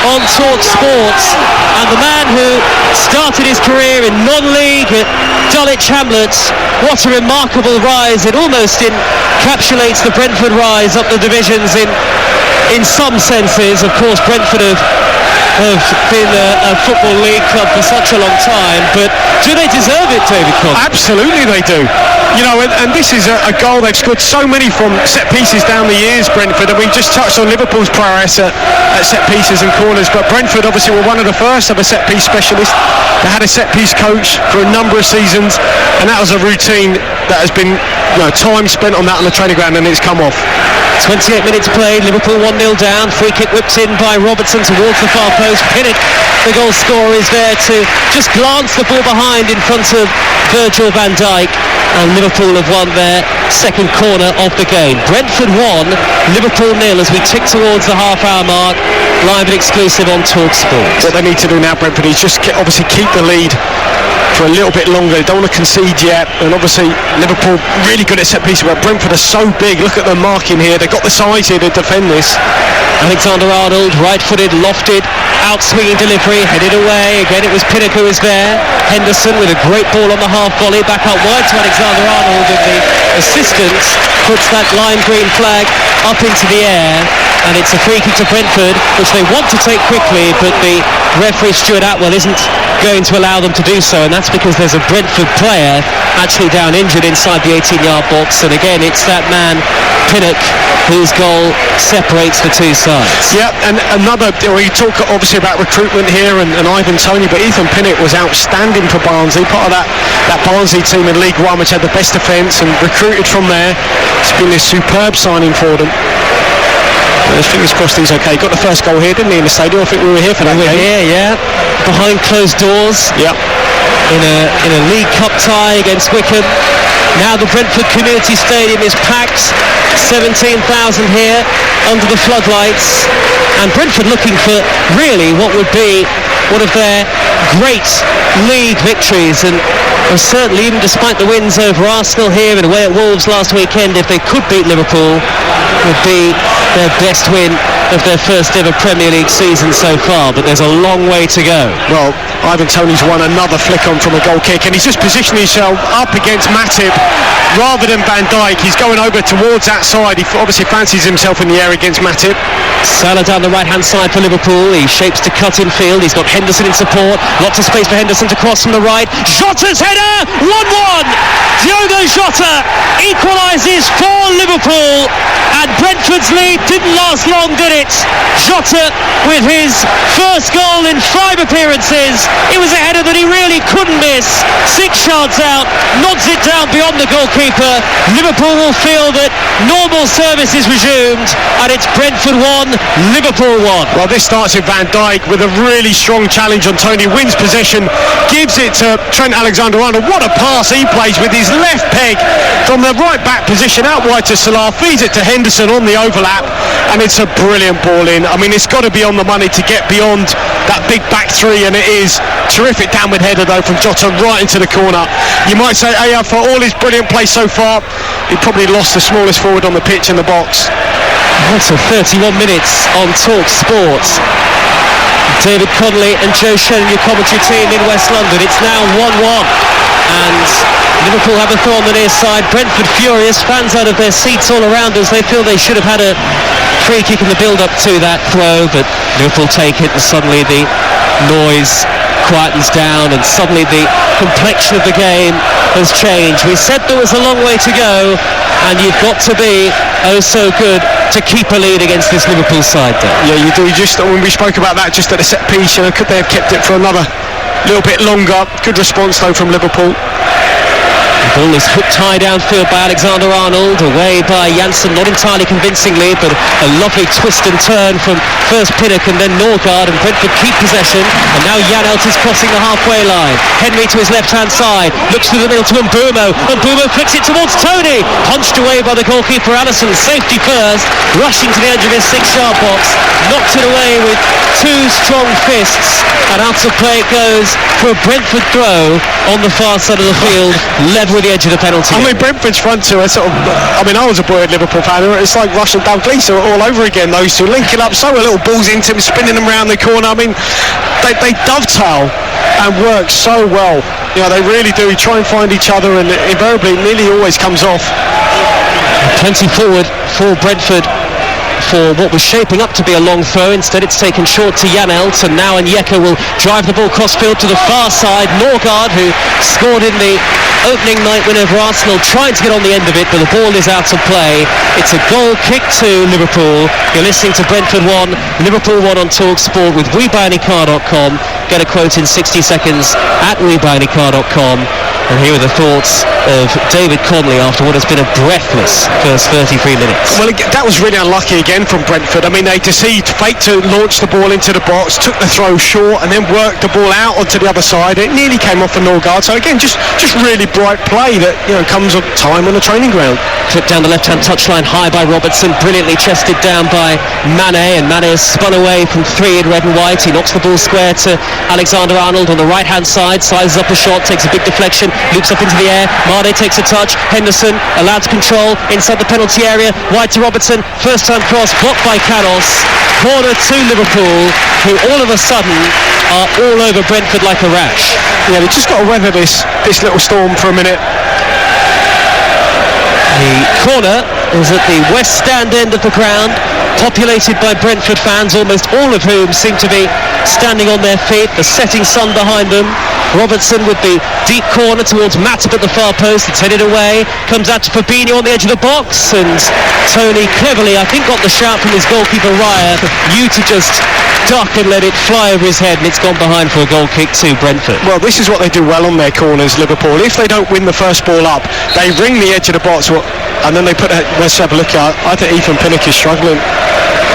on Talk Sports. And the man who started his career in non-league at Dulwich Hamlets, what a remarkable rise. It almost encapsulates the Brentford rise up the divisions in some senses. Of course, Brentford have been a football league club for such a long time, but do they deserve it, David Cobb? Absolutely they do. You know, and this is a goal they've scored so many from set pieces down the years, Brentford, and we just touched on Liverpool's prowess at set pieces and corners, but Brentford obviously were one of the first of a set piece specialist. They had a set piece coach for a number of seasons, and that was a routine that has been, time spent on that on the training ground, and it's come off. 28 minutes played, Liverpool 1-0 down, free kick whipped in by Robertson towards the far post. Pinnock, the goal scorer, is there to just glance the ball behind in front of Virgil van Dijk, and Liverpool have won their second corner of the game. Brentford 1, Liverpool 0 as we tick towards the half-hour mark, live and exclusive on Talk Sports. What they need to do now, Brentford, is just obviously keep the lead for a little bit longer. They don't want to concede yet, and obviously Liverpool really good at set pieces, but Brentford are so big. Look at the marking here, they've got the size here to defend this. Alexander-Arnold, right-footed, lofted, out-swinging delivery, headed away. Again, it was Pinnock who was there. Henderson with a great ball on the half volley, back out wide to Alexander-Arnold, and the assistant puts that lime green flag up into the air, and it's a free kick to Brentford, which they want to take quickly, but the referee Stuart Atwell isn't going to allow them to do so, and that's because there's a Brentford player actually down injured inside the 18-yard box, and again it's that man Pinnock whose goal separates the two sides. Yeah, and another, we talk obviously about recruitment here and Ivan Toney, but Ethan Pinnock was outstanding for Barnsley, part of that Barnsley team in League One which had the best defence, and recruited from there. It's been a superb signing for them. Fingers crossed he's okay. Got the first goal here, didn't he, in the stadium? I think we were here for that game. Here, yeah. Behind closed doors. Yep. In a League Cup tie against Wycombe. Now the Brentford Community Stadium is packed. 17,000 here under the floodlights. And Brentford looking for really what would be one of their great league victories, and certainly even despite the wins over Arsenal here and away at Wolves last weekend, if they could beat Liverpool, would be their best win of their first ever Premier League season so far, but there's a long way to go. Well, Ivan Toney's won another flick on from a goal kick, and he's just positioning himself up against Matip rather than Van Dijk. He's going over towards that side. He obviously fancies himself in the air against Matip. Salah down the right hand side for Liverpool. He shapes to cut in field. He's got Henderson in support. Lots of space for Henderson to cross from the right. Jota's header! 1-1! Diogo Jota equalises for Liverpool, and Brentford's lead didn't last long, did it? Jota with his first goal in 5 appearances. It was a header that he really couldn't miss. 6 yards out, nods it down beyond the goalkeeper. Liverpool will feel that normal service is resumed, and it's Brentford 1, Liverpool 1. Well, this starts with Van Dijk with a really strong challenge on Tony, wins possession, gives it to Trent Alexander-Arnold. What a pass he plays with his left peg from the right back position out wide to Salah, feeds it to Henderson on the overlap, and it's a brilliant ball in. I mean, it's got to be on the money to get beyond that big back three, and it is. Terrific downward header though from Jota right into the corner. You might say, for all his brilliant play so far, he probably lost the smallest forward on the pitch in the box. That's 31 minutes on Talk Sport. David Connolly and Joe Shannon, your commentary team in West London. It's now 1-1, and Liverpool have a throw on the near side. Brentford furious, fans out of their seats all around us. They feel they should have had a free kick in the build-up to that throw, but Liverpool take it, and suddenly the noise quietens down, and suddenly the complexion of the game has changed. We said there was a long way to go, and you've got to be so good to keep a lead against this Liverpool side, Dan. Yeah, you do. Just when we spoke about that just at the set piece, could they have kept it for another little bit longer? Good response though from Liverpool. The ball is hooked high downfield by Alexander-Arnold, away by Janssen, not entirely convincingly, but a lovely twist and turn from first Pinnock and then Norgard, and Brentford keep possession, and now Janelt is crossing the halfway line. Henry to his left-hand side, looks through the middle to Mbeumo, and Mbeumo flicks it towards Tony, punched away by the goalkeeper Alisson, safety first, rushing to the edge of his 6-yard box, knocks it away with 2 strong fists, and out of play it goes for a Brentford throw on the far side of the field, level with the edge of the penalty. I mean, Brentford's front two are I was a boy at Liverpool fan, it's like Rush and Dalglish all over again, those two linking up, so little balls into him, spinning them around the corner. I mean, they dovetail and work so well. They really do. Try and find each other, and invariably nearly always comes off. Plenty forward for Brentford for what was shaping up to be a long throw. Instead it's taken short to Janelt, and now Onyeka will drive the ball crossfield to the far side. Norgard, who scored in the opening night winner for Arsenal, trying to get on the end of it, but the ball is out of play. It's a goal kick to Liverpool. You're listening to Brentford 1, Liverpool 1 on Talk Sport with WeBuyAnyCar.com. Get a quote in 60 seconds at WeBuyAnyCar.com. And here are the thoughts of David Connolly after what has been a breathless first 33 minutes. Well, that was really unlucky again from Brentford. I mean, they deceived, faked to launch the ball into the box, took the throw short, and then worked the ball out onto the other side. It nearly came off for Norgard. So again, just really bright play that comes on time on the training ground. Clipped down the left-hand touchline, high by Robertson, brilliantly chested down by Mane, and Mane has spun away from 3 in red and white. He knocks the ball square to Alexander-Arnold on the right-hand side, sizes up a shot, takes a big deflection, loops up into the air. Mane takes a touch. Henderson allowed to control inside the penalty area. Wide to Robertson. First time cross blocked by Canos. Corner to Liverpool, who all of a sudden are all over Brentford like a rash. Yeah, they've just got to weather this little storm for a minute. The corner is at the west stand end of the ground, populated by Brentford fans, almost all of whom seem to be standing on their feet, the setting sun behind them. Robertson with the deep corner towards Matip at the far post. It's headed away, comes out to Fabinho on the edge of the box, and Tony cleverly, I think, got the shout from his goalkeeper Raya, you to just duck and let it fly over his head, and it's gone behind for a goal kick to Brentford. Well, this is what they do well on their corners, Liverpool. If they don't win the first ball up, they ring the edge of the box, and then they put it. Let's have a look at. I think Ethan Pinnock is struggling.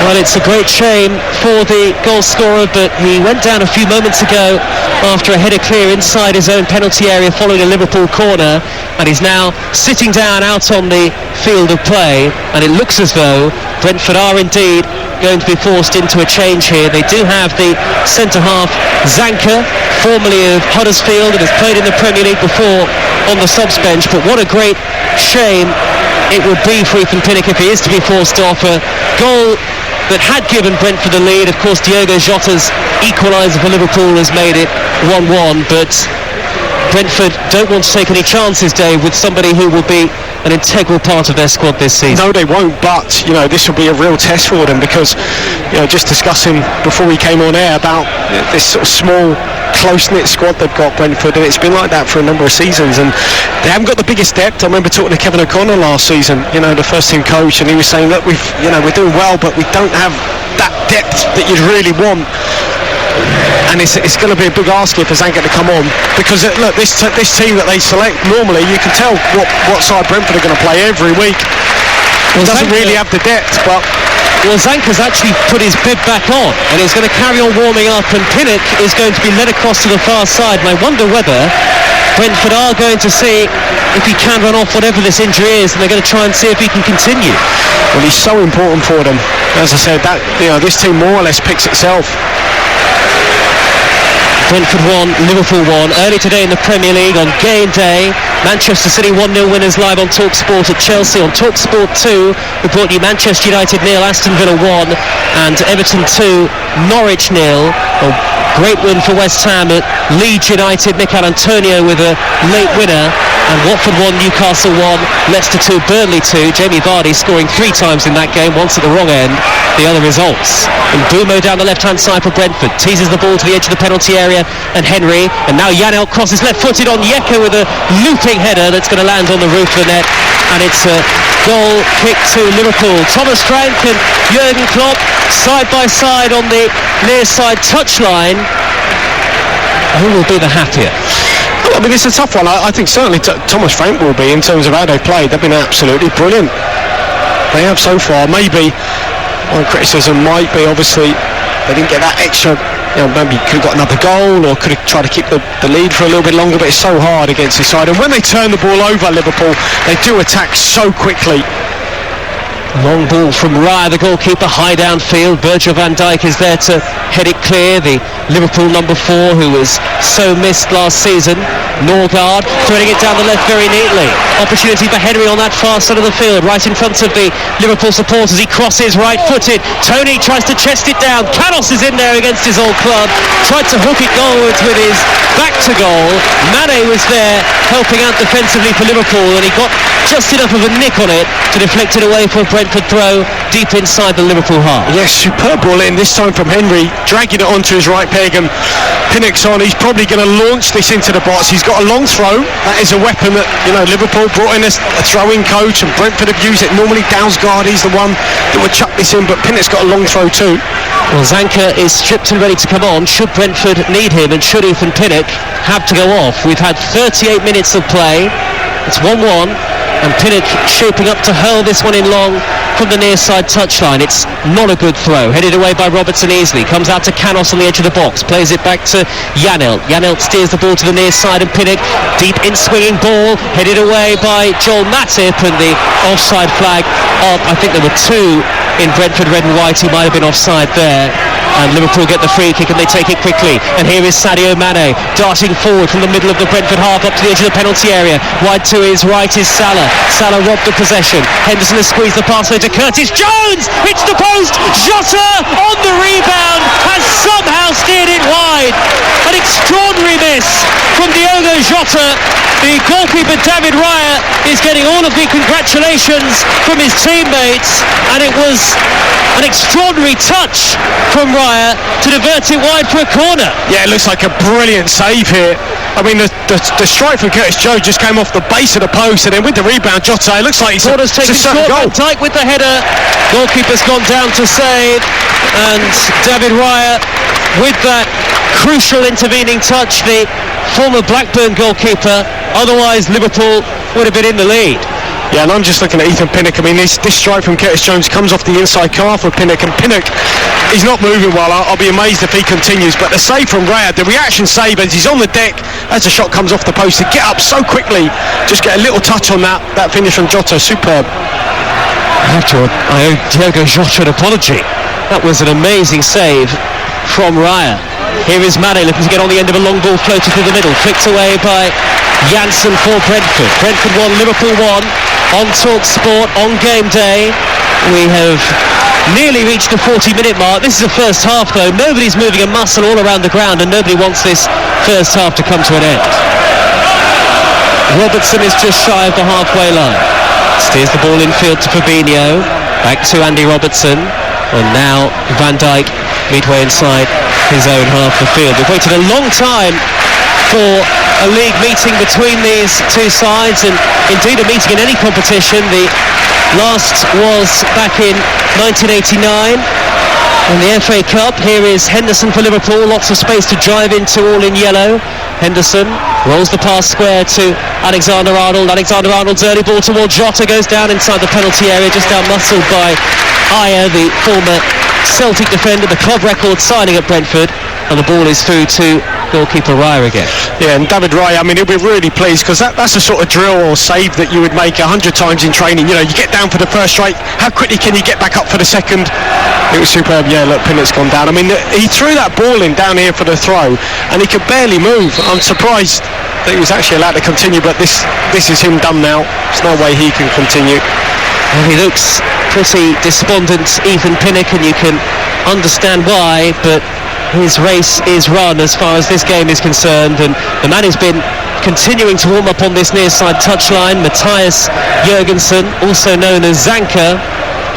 Well, it's a great shame for the goal scorer, but he went down a few moments ago after a header clear inside his own penalty area following a Liverpool corner, and he's now sitting down out on the field of play, and it looks as though Brentford are indeed going to be forced into a change here. They do have the centre-half Zanka, formerly of Huddersfield and has played in the Premier League before, on the subs bench, but what a great shame it would be for Ethan Pinnock if he is to be forced off. A goal that had given Brentford the lead. Of course, Diogo Jota's equaliser for Liverpool has made it 1-1, but Brentford don't want to take any chances, Dave, with somebody who will be an integral part of their squad this season. No, they won't, but this will be a real test for them, because just discussing before we came on air about this sort of small, close-knit squad they've got, Brentford, and it's been like that for a number of seasons, and they haven't got the biggest depth. I remember talking to Kevin O'Connor last season, the first team coach, and he was saying, look, we're doing well, but we don't have that depth that you'd really want. And it's going to be a big ask here for Zanka to come on, because look, this team that they select, normally you can tell what side Brentford are going to play every week. It doesn't really have the depth, but... Well, Zanka's actually put his bib back on, and he's going to carry on warming up, and Pinnock is going to be led across to the far side, and I wonder whether Brentford are going to see if he can run off whatever this injury is, and they're going to try and see if he can continue. Well, he's so important for them. As I said, that this team more or less picks itself. Brentford 1, Liverpool 1. Early today in the Premier League on game day, Manchester City 1-0 winners live on TalkSport at Chelsea. On TalkSport 2, we brought you Manchester United 0, Aston Villa 1, and Everton 2, Norwich 0. A great win for West Ham at Leeds United. Mikel Antonio with a late winner. And Watford 1, Newcastle 1, Leicester 2, Burnley 2. Jamie Vardy scoring 3 times in that game, once at the wrong end. The other results. And Bumo down the left-hand side for Brentford. Teases the ball to the edge of the penalty area. And Henry. And now Janelt crosses left-footed on Yeka with a looping header that's going to land on the roof of the net. And it's a goal kick to Liverpool. Thomas Frank and Jurgen Klopp side by side on the near side touchline. Who will be the happier? I mean, it's a tough one. I think certainly Thomas Frank will be, in terms of how they've played. They've been absolutely brilliant. They have so far. Maybe one criticism might be, obviously, they didn't get that extra, maybe could have got another goal, or could have tried to keep the lead for a little bit longer, but it's so hard against this side. And when they turn the ball over, Liverpool, they do attack so quickly. Long ball from Raya, the goalkeeper, high downfield. Virgil van Dijk is there to head it clear. The Liverpool number 4, who was so missed last season. Norgard threading it down the left very neatly. Opportunity for Henry on that far side of the field, right in front of the Liverpool supporters. He crosses right-footed. Tony tries to chest it down. Canos is in there against his old club. Tried to hook it goalwards with his back to goal. Mane was there helping out defensively for Liverpool, and he got just enough of a nick on it to deflect it away for a Brentford throw deep inside the Liverpool half. Yes, superb ball in, this time from Henry, dragging it onto his right peg, and Pinnock's on. He's probably going to launch this into the box. He's got a long throw. That is a weapon that, Liverpool brought in a throwing coach, and Brentford have used it. Normally Dalsgaard, he's the one that would chuck this in, but Pinnock's got a long throw too. Well, Zanka is stripped and ready to come on should Brentford need him, and should Ethan Pinnock have to go off. We've had 38 minutes of play. It's 1-1, and Pinnock shaping up to hurl this one in long from the near side touchline. It's not a good throw. Headed away by Robertson easily. Comes out to Canos on the edge of the box. Plays it back to Janelt. Janelt steers the ball to the near side, and Pinnock, deep in swinging ball, headed away by Joel Matip, and the offside flag up. I think there were 2 in Brentford red and white. He might have been offside there. And Liverpool get the free kick, and they take it quickly. And here is Sadio Mane darting forward from the middle of the Brentford half up to the edge of the penalty area. Wide to his right is Salah. Salah robbed the possession. Henderson has squeezed the pass over to Curtis Jones. It's the post. Jota on the rebound has somehow steered it wide. An extraordinary miss from Diogo Jota. The goalkeeper David Raya is getting all of the congratulations from his teammates, and it was an extraordinary touch from Raya to divert it wide for a corner. Yeah, it looks like a brilliant save here. I mean, the strike from Curtis Jones just came off the base of the post, and then with the rebound, Jota, it looks like he's taken short. Van Dijk with the header. Goalkeeper's gone down to save, and David Raya with that crucial intervening touch, the former Blackburn goalkeeper. Otherwise, Liverpool would have been in the lead. Yeah, and I'm just looking at Ethan Pinnock. I mean, this strike from Curtis Jones comes off the inside calf of Pinnock, and Pinnock, he's not moving well. I'll be amazed if he continues. But the save from Raya, the reaction save as he's on the deck, as the shot comes off the post, to get up so quickly, just get a little touch on that finish from Jota, superb. I owe Diogo Jota an apology. That was an amazing save from Raya. Here is Mane looking to get on the end of a long ball floated through the middle, flicked away by Janssen for Brentford. Brentford 1, Liverpool 1 on TalkSport on game day. We have nearly reached the 40-minute mark. This is the first half, though. Nobody's moving a muscle all around the ground, and nobody wants this first half to come to an end. Robertson is just shy of the halfway line. Steers the ball infield to Fabinho. Back to Andy Robertson. And now Van Dijk midway inside his own half of the field. We've waited a long time for a league meeting between these two sides, and indeed a meeting in any competition. The last was back in 1989 in the FA Cup. Here is Henderson for Liverpool, lots of space to drive into, all in yellow. Henderson rolls the pass square to Alexander-Arnold. Alexander-Arnold's early ball towards Jota goes down inside the penalty area, just out-muscled by Ayer, the former Celtic defender, the club record signing at Brentford, and the ball is through to goalkeeper Raya again. Yeah, and David Raya, I mean, he'll be really pleased, because that's a sort of drill or save that you would make 100 times in training. You know, you get down for the first strike, how quickly can you get back up for the second? It was superb. Yeah, look, Pinnock's gone down. I mean, he threw that ball in down here for the throw, and he could barely move. I'm surprised that he was actually allowed to continue, but this is him done now. There's no way he can continue. Well, he looks pretty despondent, Ethan Pinnock, and you can understand why, but his race is run as far as this game is concerned, and the man who's been continuing to warm up on this near side touchline, Matthias Jurgensen, also known as Zanka,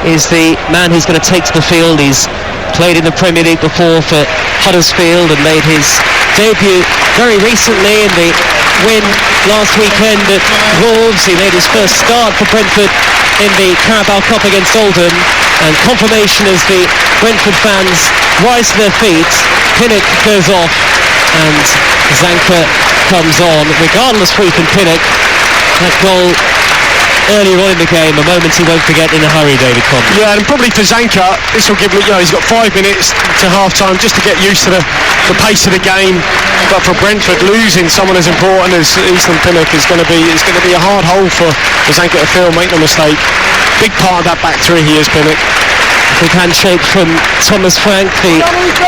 is the man who's going to take to the field. He's played in the Premier League before for Huddersfield and made his debut very recently in the win last weekend at Wolves. He made his first start for Brentford in the Carabao Cup against Oldham, and confirmation as the Brentford fans rise to their feet. Pinnock goes off and Zanka comes on. Regardless for Ethan Pinnock, that goal earlier on in the game, a moment he won't forget in a hurry, David Conley. Yeah, and probably for Zanka, this will give him, he's got 5 minutes to half-time just to get used to the pace of the game. But for Brentford, losing someone as important as Ethan Pinnock is going to be a hard hole for Zanka to fill, make no mistake. Big part of that back three, he is, Pinnock. Big handshake from Thomas Frank, the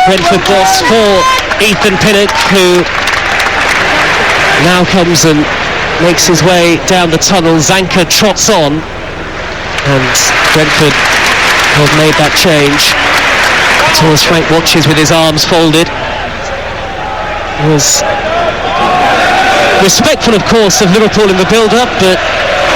Brentford boss, for Ethan Pinnock, who now comes and makes his way down the tunnel. Zanka trots on, and Brentford have made that change. Thomas Frank watches with his arms folded. He was respectful, of course, of Liverpool in the build-up, but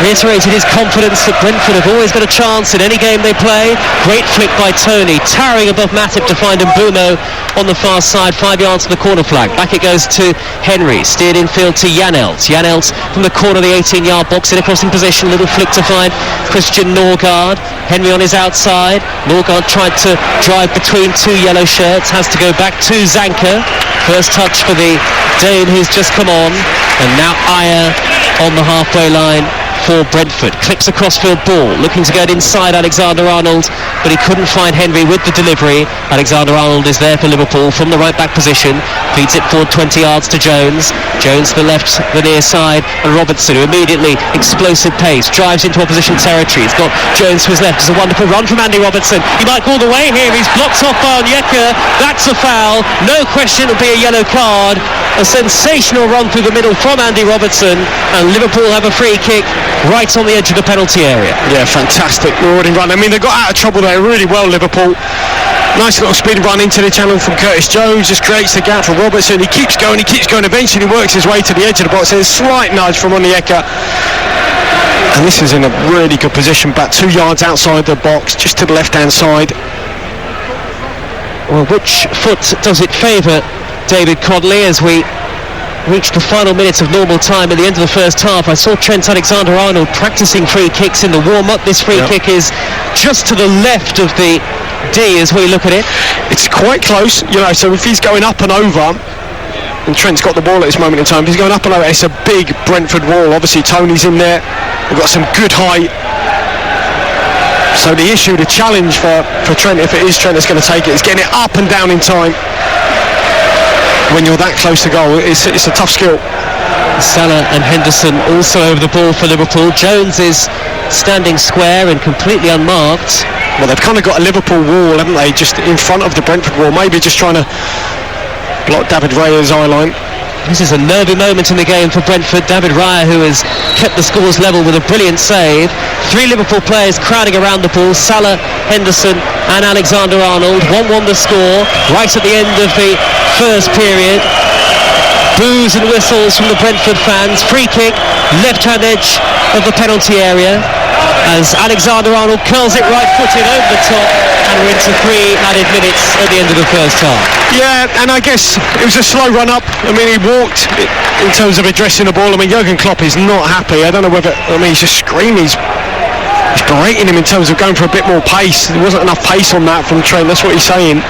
reiterated his confidence that Brentford have always got a chance in any game they play. Great flick by Tony, towering above Matip to find Mbumo on the far side, 5 yards from the corner flag. Back it goes to Henry, steered infield to Janelt. Janelt from the corner of the 18-yard box, in a crossing position, little flick to find Christian Norgard. Henry on his outside. Norgard tried to drive between two yellow shirts, has to go back to Zanka. First touch for the Dane who's just come on, and now Ayer on the halfway line for Brentford. Clips a crossfield ball, looking to get inside Alexander-Arnold, but he couldn't find Henry with the delivery. Alexander-Arnold is there for Liverpool from the right back position, feeds it forward 20 yards to Jones. Jones to the left, the near side, and Robertson, who immediately, explosive pace, drives into opposition territory. He's got Jones to his left. It's a wonderful run from Andy Robertson. He might go all the way here. He's blocked off by Onyeka. That's a foul. No question it'll be a yellow card. A sensational run through the middle from Andy Robertson, and Liverpool have a free kick right on the edge of the penalty area. Yeah, fantastic marauding run. I mean, they got out of trouble there really well, Liverpool. Nice little speed run into the channel from Curtis Jones, just creates the gap for Robertson. He keeps going, eventually works his way to the edge of the box. There's a slight nudge from Onyeka, and this is in a really good position, about 2 yards outside the box, just to the left-hand side. Well, which foot does it favour, David Codley, as we reached the final minutes of normal time at the end of the first half? I saw Trent Alexander-Arnold practicing free kicks in the warm-up. This free kick is just to the left of the D as we look at it. It's quite close, so if he's going up and over, and Trent's got the ball at this moment in time, if he's going up and over, it's a big Brentford wall. Obviously Tony's in there, they've got some good height. So the issue, the challenge for Trent, if it is Trent that's going to take it, is getting it up and down in time. When you're that close to goal, it's a tough skill. Salah and Henderson also over the ball for Liverpool. Jones is standing square and completely unmarked. Well, they've kind of got a Liverpool wall, haven't they, just in front of the Brentford wall, maybe just trying to block David Raya's eye line. This is a nervy moment in the game for Brentford. David Raya, who has kept the scores level with a brilliant save. 3 Liverpool players crowding around the ball. Salah, Henderson and Alexander-Arnold. 1-1 the score right at the end of the first period. boos and whistles from the Brentford fans. Free kick, left-hand edge of the penalty area, as Alexander-Arnold curls it right-footed over the top, and we're into 3 added minutes at the end of the first half. Yeah, and I guess it was a slow run-up. I mean, he walked in terms of addressing the ball. I mean, Jurgen Klopp is not happy. I don't know whether, I mean, he's just screaming. He's berating him in terms of going for a bit more pace. There wasn't enough pace on that from Trent, that's what he's saying.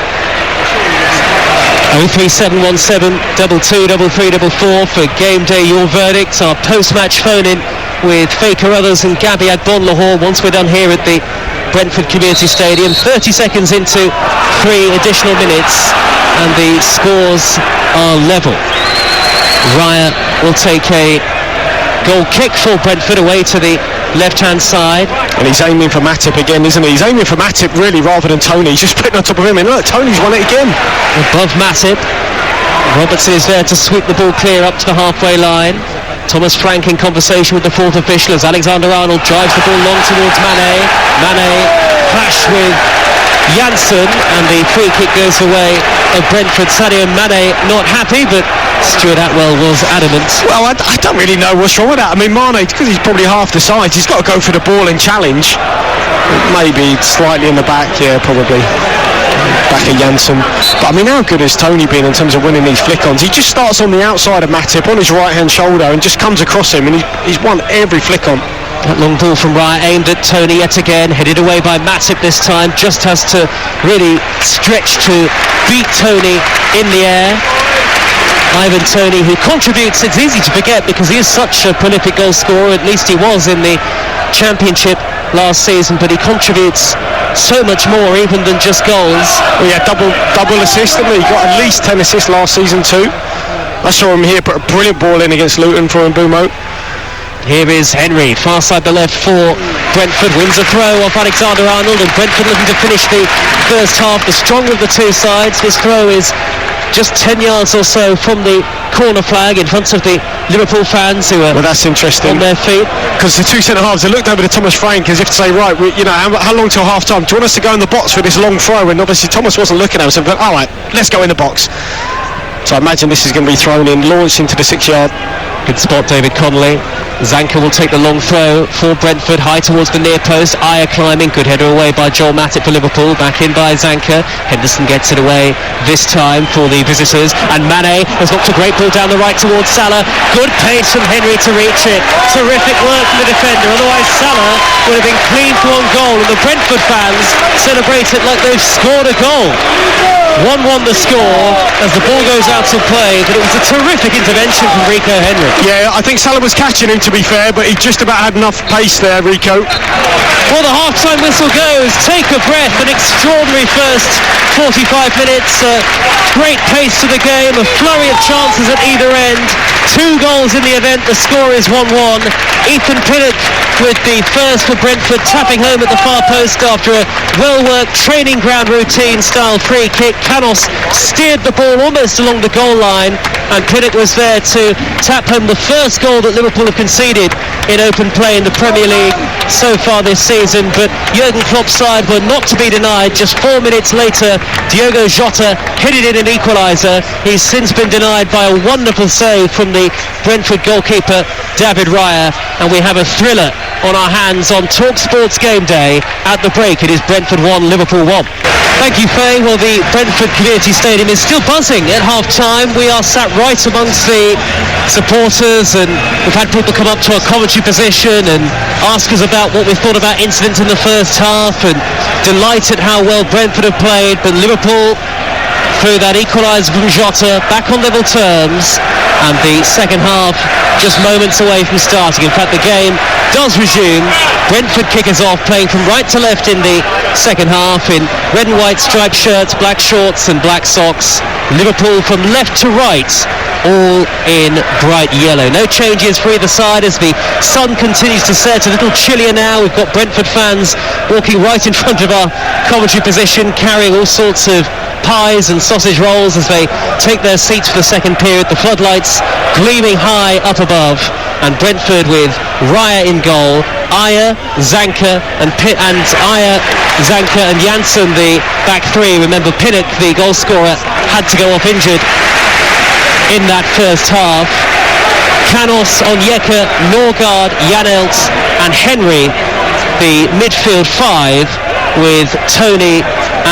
03717 22 33 44 for game day. Your verdict. Our post-match phone-in with Faye Carruthers and Gabby Agbon-Lahore once we're done here at the Brentford Community Stadium. 30 seconds into 3 additional minutes and the scores are level. Raya will take a goal kick for Brentford away to the left-hand side. And he's aiming for Matip again, isn't he? He's aiming for Matip really rather than Tony. He's just putting on top of him, and look, Tony's won it again. Above Matip. Robertson is there to sweep the ball clear up to the halfway line. Thomas Frank in conversation with the fourth official as Alexander-Arnold drives the ball long towards Mane. Mane clash with Janssen, and the free kick goes the way of Brentford. Sadio Mane not happy, but Stuart Atwell was adamant. Well, I don't really know what's wrong with that. I mean, Mane, because he's probably half the size, he's got to go for the ball and challenge. Maybe slightly in the back, yeah, probably. Back of Janssen. But I mean, how good has Tony been in terms of winning these flick-ons? He just starts on the outside of Matip on his right-hand shoulder and just comes across him, and he's won every flick-on. That long ball from Raya aimed at Tony yet again, headed away by Matip this time, just has to really stretch to beat Tony in the air. Ivan Toney, who contributes, it's easy to forget because he is such a prolific goal scorer, at least he was in the Championship last season, but he contributes so much more even than just goals. Well, yeah, double assist, didn't he? He got at least 10 assists last season too. I saw him here put a brilliant ball in against Luton for Mbumo. Here is Henry, far side the left for Brentford, wins a throw off Alexander-Arnold, and Brentford looking to finish the first half, the stronger of the two sides. This throw is just 10 yards or so from the corner flag in front of the Liverpool fans who are that's interesting on their feet. Because the two centre-halves, they looked over to Thomas Frank as if to say, right, how long till half-time? Do you want us to go in the box for this long throw? And obviously Thomas wasn't looking at us, so all right, let's go in the box. So I imagine this is going to be thrown in, launched into the 6-yard. Good spot, David Connolly. Zanka will take the long throw for Brentford, high towards the near post. Ayer climbing, good header away by Joel Matip for Liverpool, back in by Zanka. Henderson gets it away this time for the visitors, and Mane has knocked a great ball down the right towards Salah. Good pace from Henry to reach it. Terrific work from the defender, otherwise Salah would have been clean for on goal, and the Brentford fans celebrate it like they've scored a goal. 1-1 the score as the ball goes out to play, but it was a terrific intervention from Rico Henry. Yeah, I think Salah was catching him, to be fair, but he just about had enough pace there, Rico. Well, the half-time whistle goes. Take a breath. An extraordinary first 45 minutes. Great pace to the game. A flurry of chances at either end. 2 goals in the event. The score is 1-1. Ethan Pinnock with the first for Brentford, tapping home at the far post after a well-worked training ground routine style free kick. Canos steered the ball almost along the goal line, and Pinnock was there to tap home the first goal that Liverpool have conceded in open play in the Premier League so far this season. But Jurgen Klopp's side were not to be denied. Just 4 minutes later, Diogo Jota headed in an equaliser. He's since been denied by a wonderful save from the Brentford goalkeeper David Raya, and we have a thriller on our hands on TalkSport's Game Day. At the break, it is Brentford 1, Liverpool 1. Thank you, Faye. Well, the Brentford Community Stadium is still buzzing at half-time. We are sat right amongst the supporters, and we've had people come up to our commentary position and ask us about what we thought about incidents in the first half, and delighted how well Brentford have played. But Liverpool, through that equaliser from Jota, back on level terms, and the second half just moments away from starting. In fact, the game does resume. Brentford kick us off, playing from right to left in the second half in red and white striped shirts, black shorts and black socks. Liverpool from left to right, all in bright yellow. No changes for either side as the sun continues to set. A little chillier now. We've got Brentford fans walking right in front of our commentary position, carrying all sorts of pies and sausage rolls as they take their seats for the second period. The floodlights gleaming high up above, and Brentford with Raya in goal, Ayer, Zanka and Zanka and Janssen the back three. Remember, Pinnock, the goal scorer, had to go off injured in that first half. Canos, Onyeka, Norgard, Janelt and Henry, the midfield five, with Tony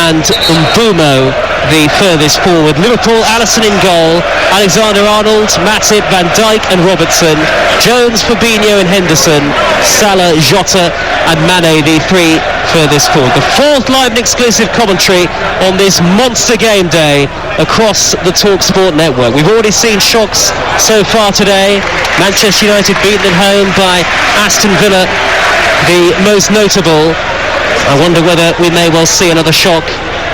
and Mbumo the furthest forward. Liverpool, Alisson in goal, Alexander-Arnold, Matip, Van Dijk and Robertson, Jones, Fabinho and Henderson, Salah, Jota and Mane the three furthest forward. The fourth live and exclusive commentary on this monster game day across the TalkSport network. We've already seen shocks so far today. Manchester United beaten at home by Aston Villa, the most notable. I wonder whether we may well see another shock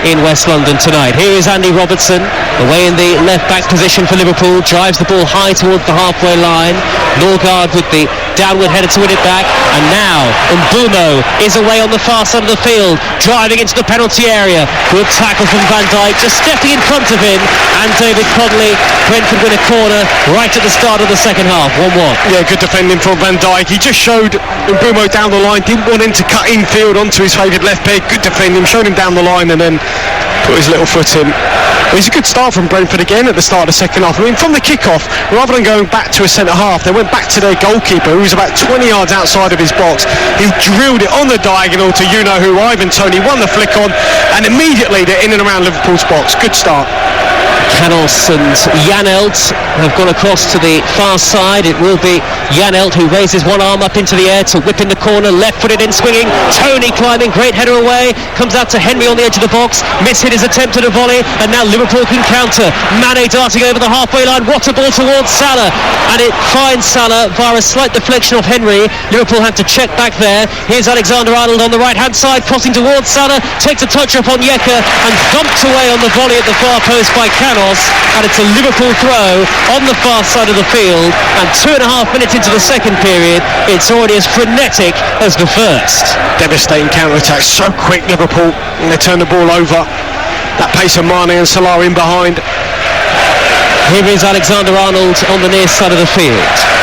in West London tonight. Here is Andy Robertson, away in the left-back position for Liverpool, drives the ball high towards the halfway line. Norgard with the downward header to win it back, and now Mbumo is away on the far side of the field, driving into the penalty area. Good tackle from Van Dijk, just stepping in front of him, and David Connolly. Brentford win a corner right at the start of the second half, 1-1. Yeah, good defending from Van Dijk. He just showed Mbumo down the line, didn't want him to cut infield onto his favoured left peg. Good defending, showed him down the line and then put his little foot in. It was a good start from Brentford again at the start of the second half. I mean, from the kick-off, rather than going back to a centre-half, they went back to their goalkeeper, who was about 20 yards outside of his box. He drilled it on the diagonal to you-know-who, Ivan Toney, won the flick on, and immediately they're in and around Liverpool's box. Good start. Canos and Janelt have gone across to the far side. It will be Janelt who raises one arm up into the air to whip in the corner, left-footed in swinging. Tony climbing, great header away, comes out to Henry on the edge of the box, mishit his attempt at a volley, and now Liverpool can counter. Mane darting over the halfway line, what a ball towards Salah, and it finds Salah via a slight deflection of Henry. Liverpool have to check back there. Here's Alexander-Arnold on the right-hand side, crossing towards Salah, takes a touch up on Onyeka and thumped away on the volley at the far post by Canos, and it's a Liverpool throw on the far side of the field, and 2.5 minutes into the second period, it's already as frenetic as the first. Devastating counter-attack, so quick Liverpool, and they turn the ball over. That pace of Mane and Salah in behind. Here is Alexander-Arnold on the near side of the field.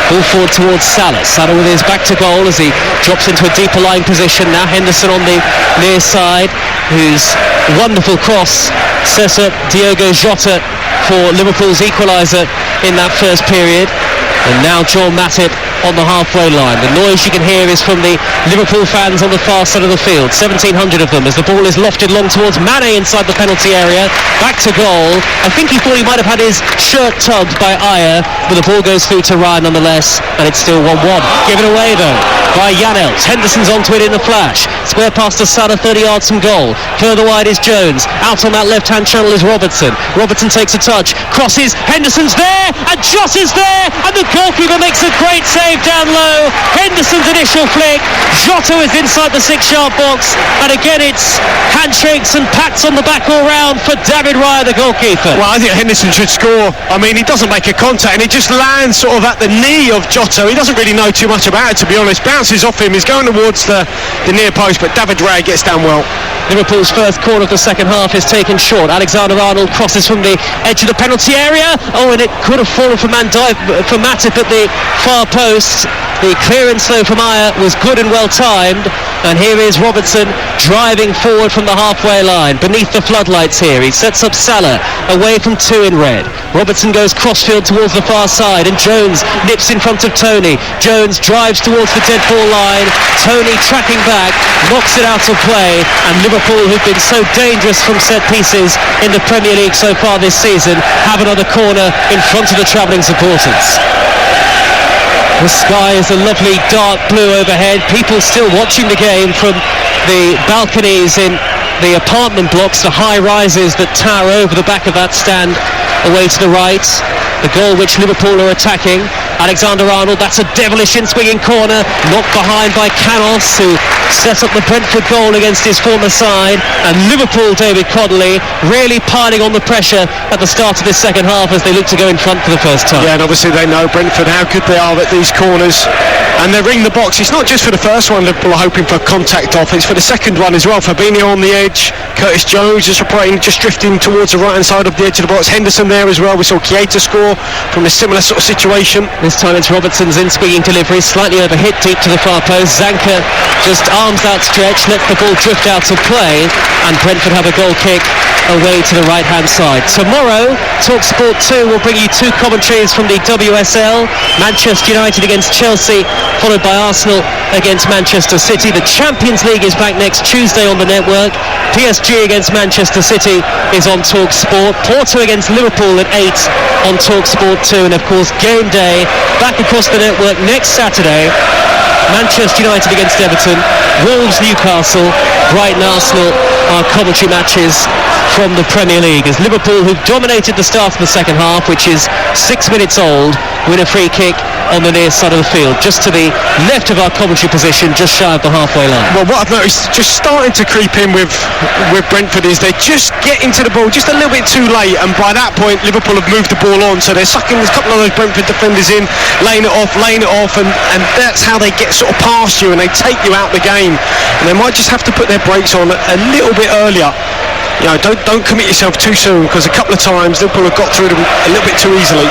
Ball forward towards Salah. Salah with his back to goal as he drops into a deeper lying position. Now Henderson on the near side, whose wonderful cross sets up Diogo Jota for Liverpool's equaliser in that first period. And now Joel Matip on the halfway line. The noise you can hear is from the Liverpool fans on the far side of the field, 1,700 of them, as the ball is lofted long towards Mane inside the penalty area. Back to goal. I think he thought he might have had his shirt tugged by Ayer, but the ball goes through to Ryan nonetheless, and it's still 1-1. Given away though by Janelt. Henderson's onto it in a flash. Square pass to Salah, 30 yards from goal. Further wide is Jones. Out on that left-hand channel is Robertson. Robertson takes a touch, crosses, Henderson's there, and Jota's there, and the goalkeeper makes a great save down low. Henderson's initial flick, Jota is inside the 6-yard box, and again it's handshakes and pats on the back all round for David Raya, the goalkeeper. Well, I think Henderson should score. I mean, he doesn't make a contact, and it just lands sort of at the knee of Jota. He doesn't really know too much about it, to be honest. Bounces off him, he's going towards the near post, but David Raya gets down well. Liverpool's first corner of the second half is taken short. Alexander-Arnold crosses from the edge of the penalty area. Oh, and it could have fallen for Matip at the far post. The clearance though from Ayer was good and well timed, and here is Robertson driving forward from the halfway line beneath the floodlights here. He sets up Salah away from two in red. Robertson goes crossfield towards the far side, and Jones nips in front of Tony. Jones drives towards the dead ball line. Tony tracking back, knocks it out of play, and Liverpool, who've been so dangerous from set pieces in the Premier League so far this season, have another corner in front of the travelling supporters. The sky is a lovely dark blue overhead. People still watching the game from the balconies in the apartment blocks, the high rises that tower over the back of that stand away to the right. The goal which Liverpool are attacking. Alexander-Arnold, that's a devilish in-swinging corner, knocked behind by Canos, who set up the Brentford goal against his former side. And Liverpool, David Connolly, really piling on the pressure at the start of this second half as they look to go in front for the first time. Yeah, and obviously they know Brentford, how good they are at these corners, and they ring the box. It's not just for the first one Liverpool are hoping for contact off, it's for the second one as well. Fabinho on the edge, Curtis Jones just drifting towards the right hand side of the edge of the box. Henderson there as well. We saw Keita score from a similar sort of situation. This time it's Robertson's in-swinging delivery, slightly overhit deep to the far post. Zanka just arms outstretched, lets the ball drift out of play, and Brentford have a goal kick away to the right-hand side. Tomorrow, TalkSport 2 will bring you two commentaries from the WSL. Manchester United against Chelsea, followed by Arsenal against Manchester City. The Champions League is back next Tuesday on the network. PSG against Manchester City is on TalkSport. Porto against Liverpool at 8 on TalkSport 2. And of course, game day back across the network next Saturday. Manchester United against Everton, Wolves Newcastle, Brighton Arsenal are commentary matches from the Premier League, as Liverpool, who've dominated the start of the second half, which is 6 minutes old, win a free kick on the near side of the field, just to the left of our commentary position, just shy of the halfway line. Well, what I've noticed just starting to creep in with Brentford is they're just getting to the ball just a little bit too late, and by that point Liverpool have moved the ball on, so they're sucking a couple of those Brentford defenders in, laying it off, and that's how they get sort of past you and they take you out the game, and they might just have to put their brakes on a little bit earlier. You know, don't commit yourself too soon, because a couple of times Liverpool have got through them a little bit too easily.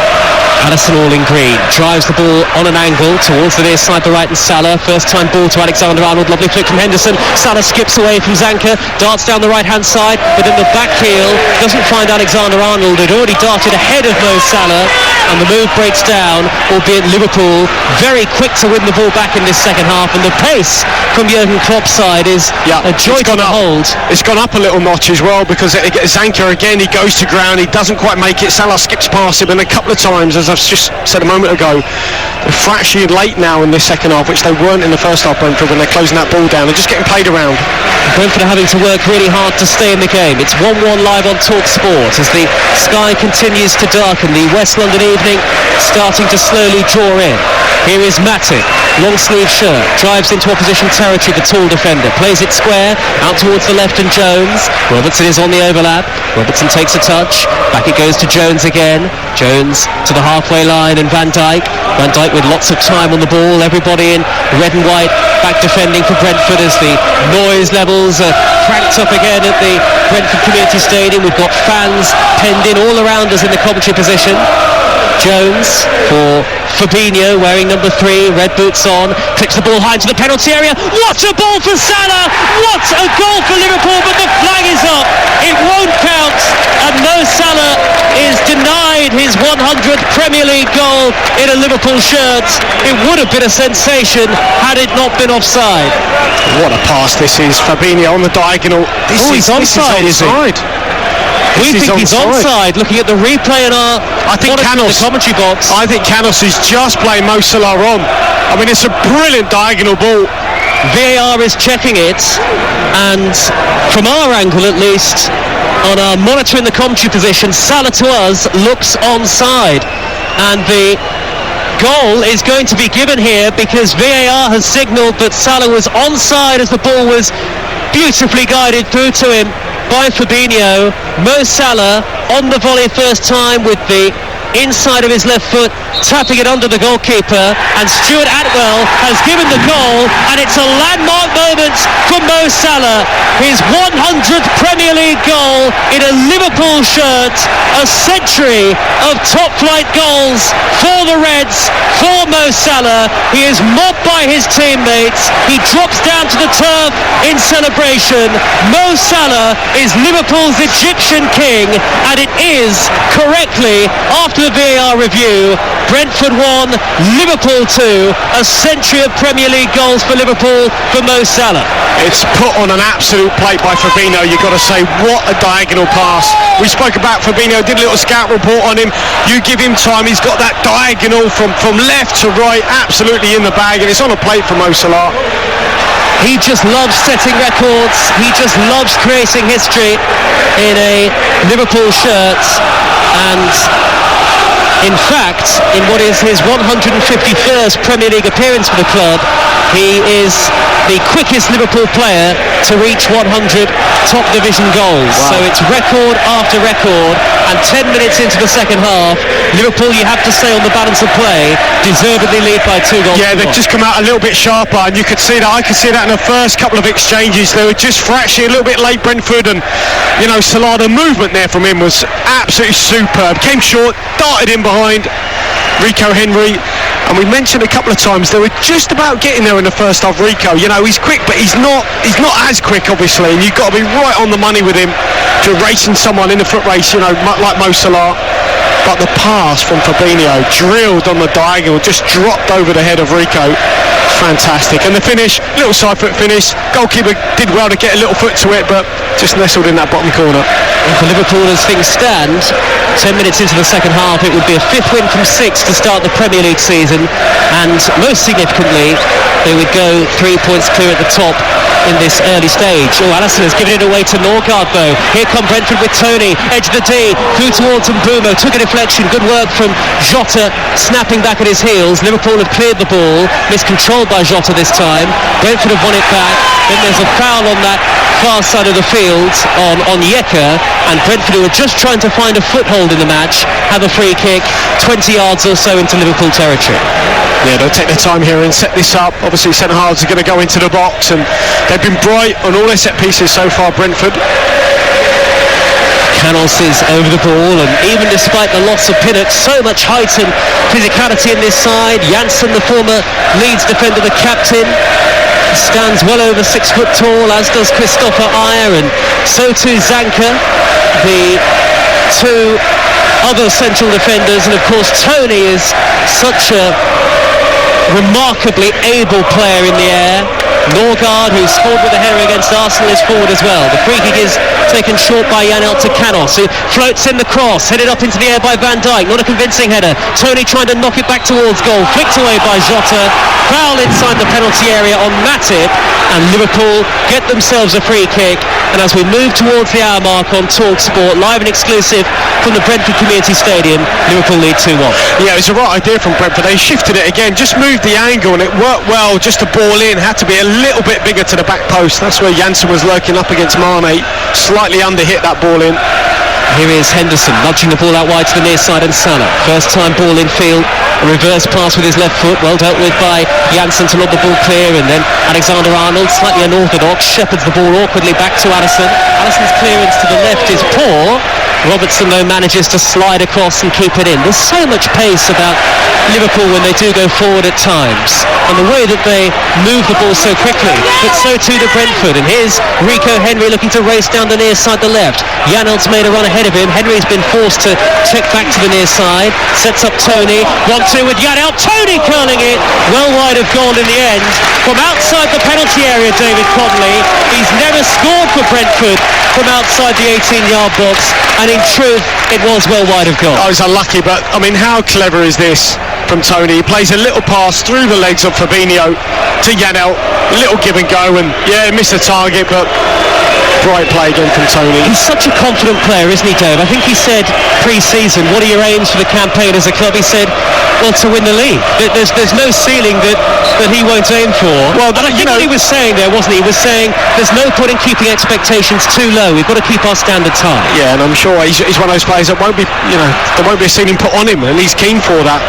Addison all in green, drives the ball on an angle towards the near side, the right, and Salah. First time ball to Alexander-Arnold, lovely flick from Henderson. Salah skips away from Zanka, darts down the right hand side, but in the back heel doesn't find Alexander-Arnold, who'd already darted ahead of Mo Salah, and the move breaks down, albeit Liverpool very quick to win the ball back in this second half, and the pace from Jurgen Klopp's side is a joy to behold. It's gone up a little notch as well, because Zanka again, he goes to ground, he doesn't quite make it, Salah skips past him, and a couple of times, as I've just said a moment ago, they're fractured late now in this second half, which they weren't in the first half, Brentford, when they're closing that ball down. They're just getting played around. Brentford are having to work really hard to stay in the game. It's 1-1 live on TalkSport as the sky continues to darken. The West London evening starting to slowly draw in. Here is Matip, long sleeve shirt, drives into opposition territory, the tall defender, plays it square, out towards the left, and Jones. Robertson is on the overlap. Robertson takes a touch, back it goes to Jones again. Jones to the halfway line, and Van Dijk with lots of time on the ball. Everybody in red and white back defending for Brentford as the noise levels are cranked up again at the Brentford Community Stadium. We've got fans penned in all around us in the commentary position. Jones for Fabinho, wearing number 3, red boots on, clicks the ball high into the penalty area. What a ball for Salah! What a goal for Liverpool, but the flag is up. It won't count, and Mo Salah is denied his 100th Premier League goal in a Liverpool shirt. It would have been a sensation had it not been offside. What a pass this is. Fabinho on the diagonal. He's onside, is he? We think he's onside. Looking at the replay in our the commentary box, I think Canos is just playing Mo Salah on. I mean, it's a brilliant diagonal ball. VAR is checking it, and from our angle at least, on our monitor in the commentary position, Salah to us looks onside, and the goal is going to be given here because VAR has signalled that Salah was onside as the ball was beautifully guided through to him by Fabinho. Mo Salah on the volley first time with the inside of his left foot, tapping it under the goalkeeper, and Stuart Atwell has given the goal, and it's a landmark moment for Mo Salah. His 100th Premier League goal in a Liverpool shirt, a century of top-flight goals for the Reds, for Mo Salah. He is mobbed by his teammates. He drops down to the turf in celebration. Mo Salah is Liverpool's Egyptian king, and it is correctly, after the VAR review, Brentford 1, Liverpool 2, a century of Premier League goals for Liverpool for Mo Salah. It's put on an absolute plate by Fabinho. You've got to say, what a diagonal pass. We spoke about Fabinho, did a little scout report on him. You give him time, he's got that diagonal from left to right, absolutely in the bag, and it's on a plate for Mo Salah. He just loves setting records. He just loves creating history in a Liverpool shirt, and in fact, in what is his 151st Premier League appearance for the club, he is the quickest Liverpool player to reach 100 top division goals. Wow. So it's record after record, and 10 minutes into the second half, Liverpool, you have to say, on the balance of play, deservedly lead by 2 goals. Yeah, they've just come out a little bit sharper, and you could see that. I could see that in the first couple of exchanges. They were just fractured a little bit late, Brentford, and you know, Salah, the movement there from him was absolutely superb. Came short, darted in behind, Rico Henry. And we mentioned a couple of times they were just about getting there in the first half. Rico, you know, he's quick, but he's not as quick, obviously, and you've got to be right on the money with him if you're racing someone in the foot race, you know, like Mo Salah. But the pass from Fabinho, drilled on the diagonal, just dropped over the head of Rico. Fantastic. And the finish, little side foot finish. Goalkeeper did well to get a little foot to it, but just nestled in that bottom corner. And for Liverpool, as things stand, 10 minutes into the second half, it would be a 5th win from 6 to start the Premier League season, and most significantly, they would go 3 points clear at the top in this early stage. Alisson has given it away to Norgard though. Here come Brentford with Tony, edge of the D, flew towards Mbeumo, took a deflection, good work from Jota, snapping back at his heels. Liverpool have cleared the ball, miscontrolled by Jota this time. Brentford have won it back, then there's a foul on that far side of the field on Yeka, and Brentford, who are just trying to find a foothold in the match, have a free kick 20 yards or so into Liverpool territory. Yeah, they'll take their time here and set this up. Obviously centre halves are going to go into the box, and they've been bright on all their set pieces so far, Brentford. Canos is over the ball, and even despite the loss of Pinnock, so much height and physicality in this side. Janssen, the former Leeds defender, the captain, stands well over 6 foot tall, as does Christopher Ayer, and so too Zanka, the two other central defenders. And of course Tony is such a remarkably able player in the air. Norgard, who scored with a header against Arsenal, is forward as well. The free kick is taken short by Janelt to Canos, who floats in the cross, headed up into the air by Van Dijk. Not a convincing header. Tony trying to knock it back towards goal, flicked away by Jota. Foul inside the penalty area on Matip, and Liverpool get themselves a free kick. And as we move towards the hour mark on TalkSport, live and exclusive from the Brentford Community Stadium, Liverpool lead 2-1. Yeah, it was the right idea from Brentford. They shifted it again, just moved the angle, and it worked well just to ball in. Had to be a little bit bigger to the back post. That's where Janssen was lurking up against Mane. Slightly under-hit that ball in. Here is Henderson nudging the ball out wide to the near side, and Salah. First time ball in field, a reverse pass with his left foot, well dealt with by Janssen to lob the ball clear, and then Alexander-Arnold, slightly unorthodox, shepherds the ball awkwardly back to Alisson. Alisson's clearance to the left is poor. Robertson though manages to slide across and keep it in. There's so much pace about Liverpool when they do go forward at times, and the way that they move the ball so quickly, but so too the Brentford. And here's Rico Henry looking to race down the near side, the left. Janelt's made a run ahead of him. Henry's been forced to check back to the near side, sets up Tony, 1-2 with Janelt. Tony curling it well wide of goal in the end from outside the penalty area. David Conley, he's never scored for Brentford from outside the 18-yard box, and in truth it was well wide of goal. Oh, he's unlucky, but I mean, how clever is this from Tony? He plays a little pass through the legs of Fabinho to Janelt, a little give and go, and yeah, missed the target, but bright play again from Tony. He's such a confident player, isn't he, Dave? I think he said pre-season, what are your aims for the campaign as a club? He said, well, to win the league. There's no ceiling that he won't aim for. Well, and I think what he was saying there, wasn't he? He was saying there's no point in keeping expectations too low. We've got to keep our standards high. Yeah, and I'm sure he's one of those players that won't be, there won't be a ceiling put on him, and he's keen for that.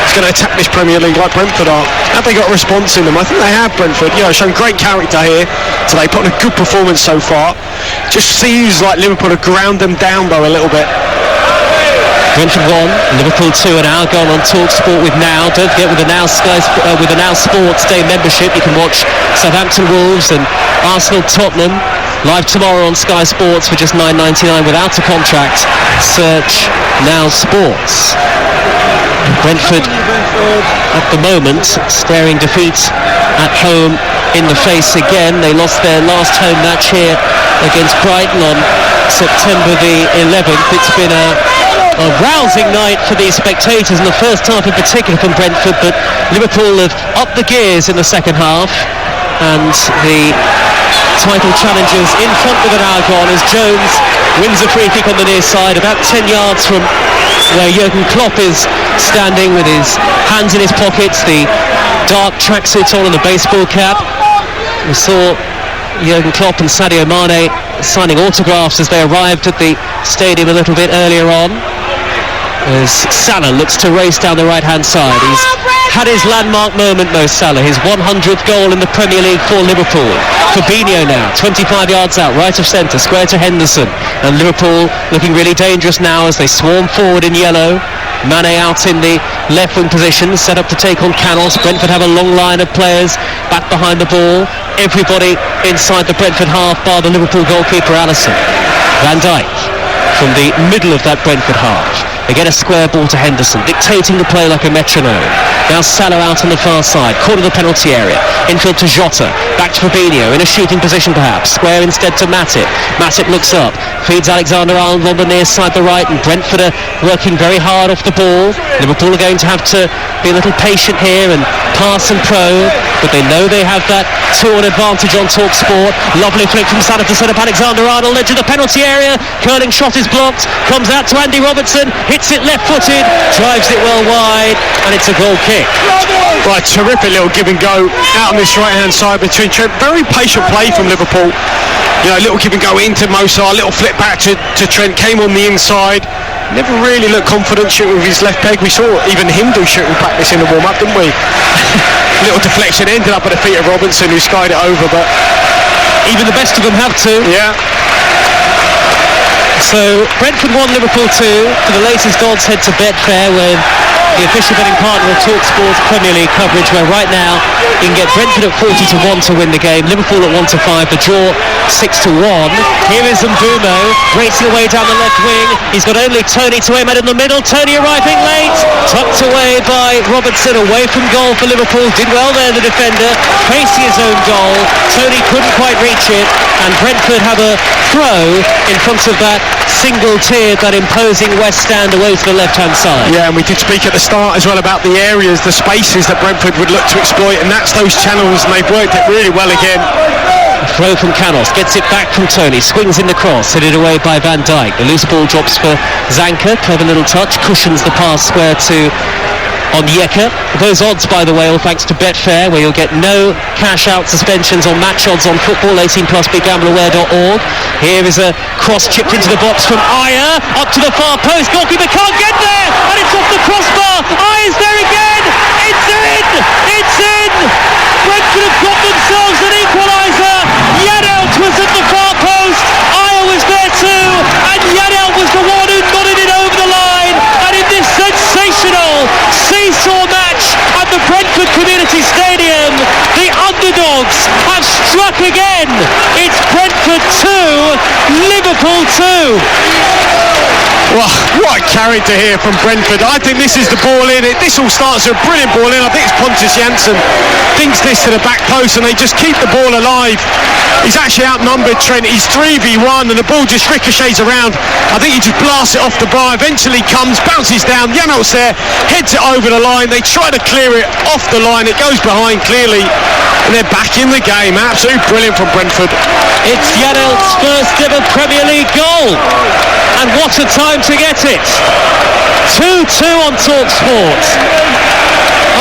He's going to attack this Premier League like Brentford are. Have they got a response in them? I think they have, Brentford. Shown great character here today, put on a good performance so far. Just seems like Liverpool have ground them down though a little bit. Brentford 1, Liverpool 2 an hour gone on TalkSport with Now. Don't forget, with the Now with the Now Sports Day membership, you can watch Southampton Wolves and Arsenal Tottenham live tomorrow on Sky Sports for just $9.99 without a contract. Search Now Sports. Brentford at the moment staring defeat at home in the face again. They lost their last home match here against Brighton on September the 11th. It's been a rousing night for these spectators in the first half in particular from Brentford, but Liverpool have upped the gears in the second half, and the title challengers in front with an hour gone as Jones wins a free kick on the near side about 10 yards from where Jurgen Klopp is standing with his hands in his pockets, the dark tracksuit on and the baseball cap. We saw Jurgen Klopp and Sadio Mane signing autographs as they arrived at the stadium a little bit earlier on, as Salah looks to race down the right-hand side. He's had his landmark moment, Mo Salah, his 100th goal in the Premier League for Liverpool. Fabinho now, 25 yards out, right of centre, square to Henderson. And Liverpool looking really dangerous now as they swarm forward in yellow. Mane out in the left wing position, set up to take on Canos. Brentford have a long line of players back behind the ball. Everybody inside the Brentford half bar the Liverpool goalkeeper Alisson. Van Dijk from the middle of that Brentford half. They get a square ball to Henderson, dictating the play like a metronome. Now Salah out on the far side, corner of the penalty area. Infield to Jota, back to Fabinho, in a shooting position perhaps. Square instead to Matip. Matip looks up, feeds Alexander-Arnold on the near side, the right, and Brentford are working very hard off the ball. Liverpool are going to have to be a little patient here and pass and probe, but they know they have that 2-1 advantage on TalkSport. Lovely flick from Salah to set up Alexander-Arnold, edge of the penalty area. Curling shot is blocked, comes out to Andy Robertson, hits it left-footed, drives it well wide, and it's a goal kick. Right, terrific little give and go out on this right-hand side between Trent. Very patient play from Liverpool. You know, little give and go into Mo Salah, little flip back to Trent, came on the inside. Never really looked confident shooting with his left peg. We saw even him do shooting practice in the warm-up, didn't we? Little deflection, ended up at the feet of Robinson, who skied it over, but even the best of them have to. Yeah. So Brentford 1, Liverpool 2. For the latest odds, head to Betfair with the official betting partner of TalkSport's Premier League coverage, where right now you can get Brentford at 40-1 to win the game, Liverpool at 1-5, the draw 6-1. Here is Mbeumo racing away down the left wing. He's got only Tony to aim at in the middle. Tony arriving late, tucked away by Robertson, away from goal for Liverpool. Did well there, the defender, facing his own goal. Tony couldn't quite reach it, and Brentford have a throw in front of that single-tiered, that imposing West Stand away to the left-hand side. Yeah, and we did speak at the start as well about the areas, the spaces that Brentford would look to exploit, and that's those channels, and they've worked it really well again. Throw from Canos, gets it back from Tony, swings in the cross, headed away by Van Dijk. The loose ball drops for Zanka, clever little touch, cushions the pass square to Onyeka. Those odds, by the way, all thanks to Betfair, where you'll get no cash out suspensions on match odds on football. 18+ begambleaware.org. Here is a cross chipped into the box from Ayer, up to the far post. Goalkeeper can't get there, and it's off the crossbar. Ayer's there again. It's in. It's in. Brentford have got themselves an equaliser. Janelt was at the far post. Ayer was there too, and Janelt was the one who nodded it over the line. And in this sensational seesaw match at the Brentford Community Stadium, the underdogs have struck again. It's Brentford 2, Liverpool 2. Well, what a character here from Brentford. I think this is the ball in. This all starts with a brilliant ball in. I think it's Pontus Jansson thinks this to the back post, and they just keep the ball alive. He's actually outnumbered Trent. He's 3v1, and the ball just ricochets around. I think he just blasts it off the bar, eventually comes, bounces down. Janelt's there, heads it over the line. They try to clear it off the line. It goes behind clearly, and they're back in the game. Absolutely brilliant from Brentford. It's Janelt's first ever Premier League goal, and what a time to get it. 2-2 on TalkSport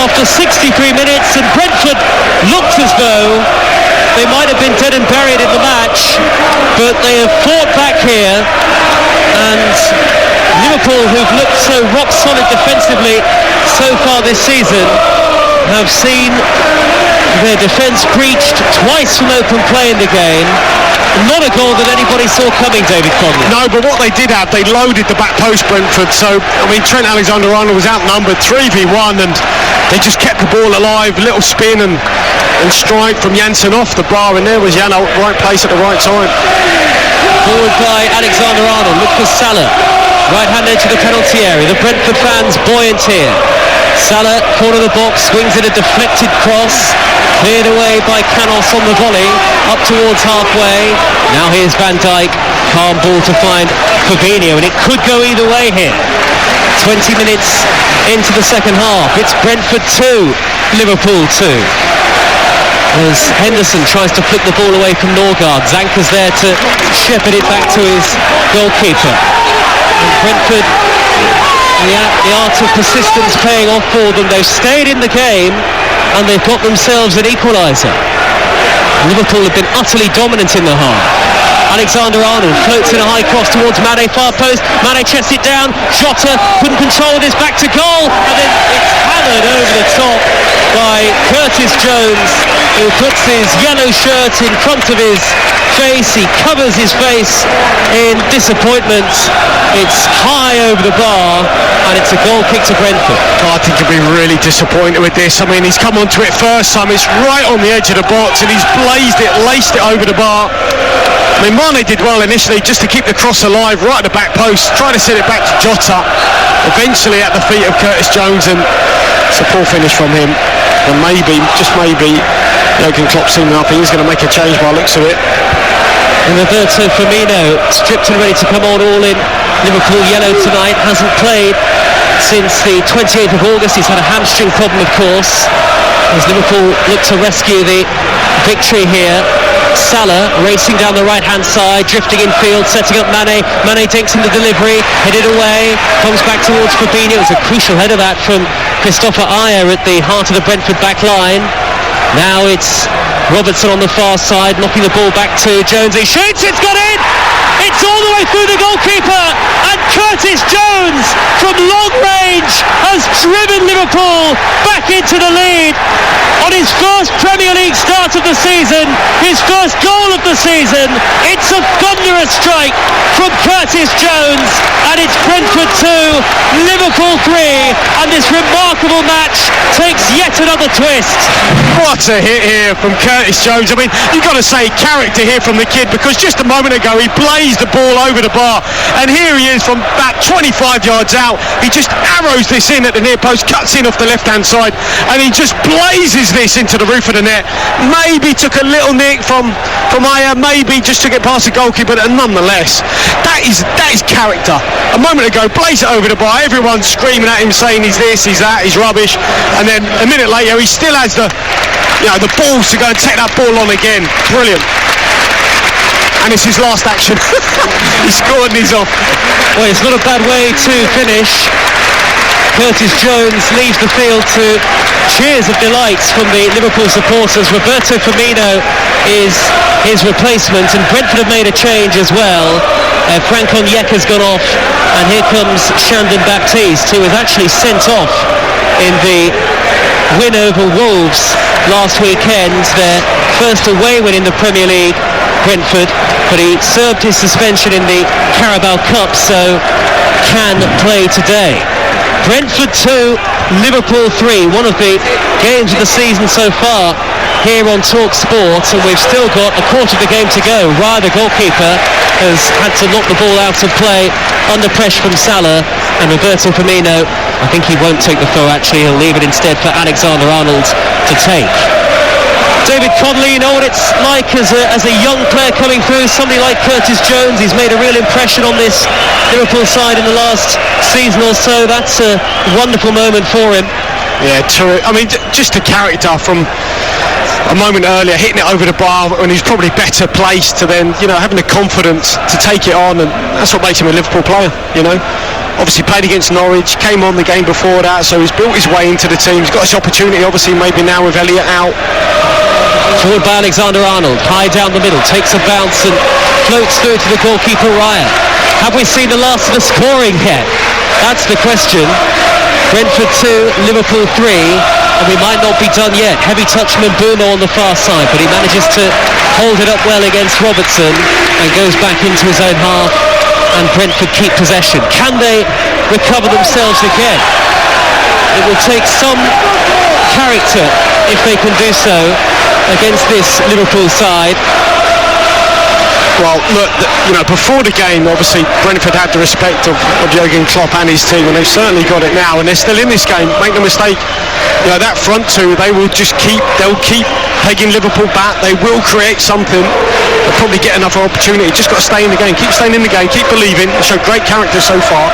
after 63 minutes, and Brentford looked as though they might have been dead and buried in the match, but they have fought back here, and Liverpool, who've looked so rock solid defensively so far this season, have seen their defence breached twice from open play in the game. Not a goal that anybody saw coming, David Conley. No, but what they did have, they loaded the back post, Brentford. So, I mean, Trent Alexander-Arnold was outnumbered 3v1, and they just kept the ball alive. Little spin and strike from Janssen off the bar, and there was Janelt, right place at the right time. Forward by Alexander-Arnold, look for Salah. Right-hand edge of the penalty area. The Brentford fans buoyant here. Salah, corner of the box, swings in a deflected cross, cleared away by Canos on the volley, up towards halfway. Now here's Van Dijk, calm ball to find Fabinho, and it could go either way here. 20 minutes into the second half. It's Brentford 2, Liverpool 2. As Henderson tries to flick the ball away from Norgard, Zanka's there to shepherd it back to his goalkeeper. And Brentford, the art of persistence paying off for them. They've stayed in the game, and they've got themselves an equaliser. Liverpool have been utterly dominant in the half. Alexander-Arnold floats in a high cross towards Mane, far post. Mane chests it down. Jota couldn't control this, back to goal, and then it's hammered over the top by Curtis Jones, who puts his yellow shirt in front of his face. He covers his face in disappointment. It's high over the bar, and it's a goal kick to Brentford. I think he'll be really disappointed with this. I mean, he's come onto it first time. It's right on the edge of the box, and he's laced it over the bar. I mean, Mane did well initially just to keep the cross alive, right at the back post, trying to send it back to Jota, eventually at the feet of Curtis Jones, and it's a poor finish from him. And maybe, just maybe, Jurgen Klopp seeing I think he's going to make a change by the looks of it. And Roberto Firmino, stripped and ready to come on all in Liverpool yellow tonight, hasn't played since the 28th of August. He's had a hamstring problem, of course, as Liverpool look to rescue the victory here. Salah racing down the right hand side, drifting infield, setting up Mane. Mane takes in the delivery, headed away, comes back towards Fabinho. It was a crucial header that from Christopher Ayer at the heart of the Brentford back line. Now it's Robertson on the far side, knocking the ball back to Jones. He shoots, it's got in! It's all the way through the goalkeeper, and Curtis Jones from long range has driven Liverpool back into the lead on his first Premier League start of the season, his first goal of the season. It's a thunderous strike from Curtis Jones, and it's Brentford 2, Liverpool 3, and this remarkable match takes yet another twist. What a hit here from Curtis Jones. I mean, you've got to say character here from the kid, because just a moment ago he blazed the ball over the bar, and here he is from about 25 yards out. He just arrows this in at the near post, cuts in off the left hand side, and he just blazes this into the roof of the net. Maybe took a little nick from Ayer, maybe just took it past the goalkeeper, but nonetheless, that is character. A moment ago, blaze it over the bar, everyone's screaming at him saying he's this, he's that, he's rubbish, and then a minute later he still has the balls to go and take that ball on again. Brilliant. And it's his last action. He scored and he's off. Well, it's not a bad way to finish. Curtis Jones leaves the field to cheers of delight from the Liverpool supporters. Roberto Firmino is his replacement, and Brentford have made a change as well. Frank Onyeka's gone off, and here comes Shandon Baptiste, who was actually sent off in the win over Wolves last weekend, their first away win in the Premier League, Brentford, but he served his suspension in the Carabao Cup, so can play today. Brentford 2, Liverpool 3, one of the games of the season so far here on Talk Sport, and we've still got a quarter of the game to go. Raya, the goalkeeper, has had to knock the ball out of play under pressure from Salah, and Roberto Firmino, I think he won't take the throw actually, he'll leave it instead for Alexander-Arnold to take. David Connolly, you know what it's like as a young player coming through, somebody like Curtis Jones. He's made a real impression on this Liverpool side in the last season or so. That's a wonderful moment for him. Yeah, true. I mean, just a character from a moment earlier, hitting it over the bar when he's probably better placed to then, having the confidence to take it on, and that's what makes him a Liverpool player, Obviously played against Norwich, came on the game before that, so he's built his way into the team. He's got his opportunity, obviously, maybe now with Elliott out. Forward by Alexander-Arnold, high down the middle, takes a bounce and floats through to the goalkeeper Raya. Have we seen the last of the scoring yet? That's the question. Brentford 2, Liverpool 3, and we might not be done yet. Heavy touch from Mbeumo on the far side, but he manages to hold it up well against Robertson and goes back into his own half, and Brentford keep possession. Can they recover themselves again? It will take some character if they can do so against this Liverpool side. Well, look, before the game, obviously, Brentford had the respect of Jurgen Klopp and his team, and they've certainly got it now, and they're still in this game. Make no mistake, that front two, they'll keep pegging Liverpool back. They will create something. They'll probably get another opportunity. Just got to stay in the game. Keep staying in the game. Keep believing. They show great character so far.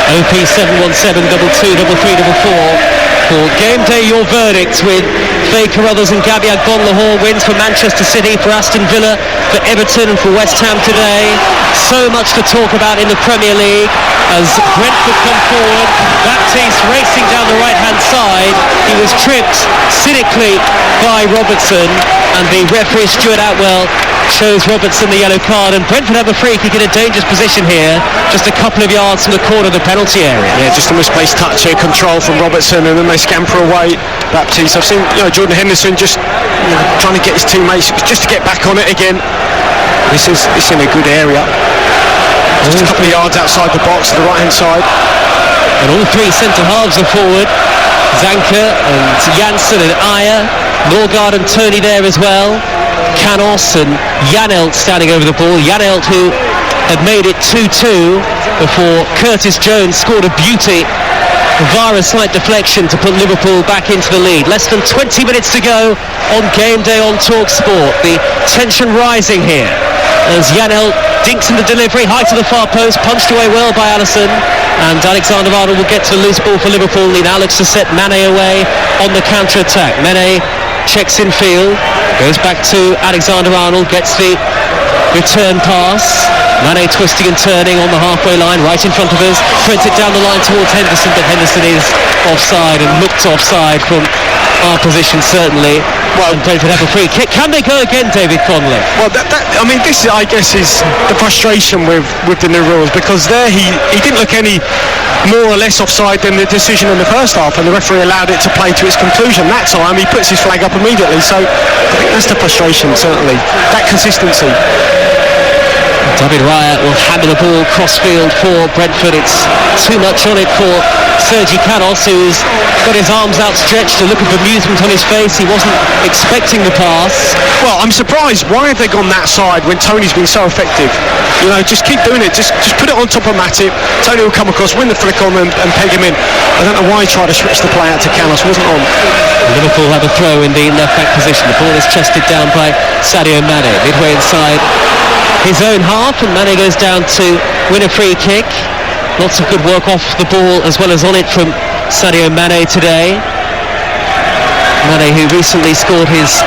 OP 717 22 3344. For game day, your verdict with Faye Carruthers and Gabby Agbonlahor. Wins for Manchester City, for Aston Villa, for Everton and for West Ham today. So much to talk about in the Premier League as Brentford come forward. Baptiste racing down the right hand side. He was tripped cynically by Robertson, and the referee Stuart Atwell shows Robertson the yellow card, and Brentford have a free kick in a dangerous position here, just a couple of yards from the corner of the penalty area. Yeah, just a misplaced touch here, control from Robertson, and then they scamper away. Baptiste, I've seen Jordan Henderson just trying to get his teammates just to get back on it again. This is in a good area. Just a couple of yards outside the box to the right hand side. And all three centre halves are forward. Zanka and Janssen and Ayer, Norgard and Tony there as well. Canos and Janelt standing over the ball. Janelt, who had made it 2-2 before Curtis Jones scored a beauty via a slight deflection to put Liverpool back into the lead. Less than 20 minutes to go on game day on TalkSport. The tension rising here as Janelt dinks in the delivery, high to the far post, punched away well by Alisson, and Alexander-Arnold will get to the loose ball for Liverpool. He now looks to set Mane away on the counter-attack. Mane checks in field, goes back to Alexander-Arnold, gets the return pass. Mane twisting and turning on the halfway line, right in front of us, threads it down the line towards Henderson, but Henderson is offside and looked offside from our position, certainly. Well, and Brentford have a free kick. Can they go again, David Conley? Well, this, I guess, is the frustration with the new rules, because there he didn't look any more or less offside than the decision in the first half, and the referee allowed it to play to its conclusion. That time he puts his flag up immediately, so I think that's the frustration, certainly, that consistency. David Raya will hammer the ball crossfield for Brentford. It's too much on it for Sergi Canos, who's got his arms outstretched, a look of amusement on his face. He wasn't expecting the pass. Well, I'm surprised. Why have they gone that side when Tony's been so effective? Just keep doing it. Just put it on top of Matip. Tony will come across, win the flick on and peg him in. I don't know why he tried to switch the play out to Canos. Wasn't on. Liverpool have a throw in the left-back position. The ball is chested down by Sadio Mane, midway inside his own half, and Mane goes down to win a free kick. Lots of good work off the ball as well as on it from Sadio Mane today. Mane, who recently scored his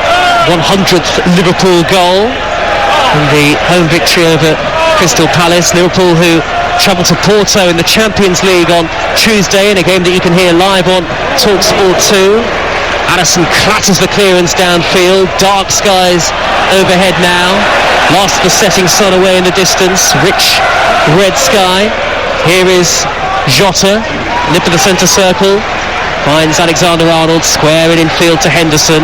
100th Liverpool goal in the home victory over Crystal Palace. Liverpool, who travel to Porto in the Champions League on Tuesday in a game that you can hear live on TalkSport 2. Addison clatters the clearance downfield. Dark skies overhead now. Last of the setting sun away in the distance. Rich red sky. Here is Jota, lip of the centre circle. Finds Alexander-Arnold squaring in field to Henderson.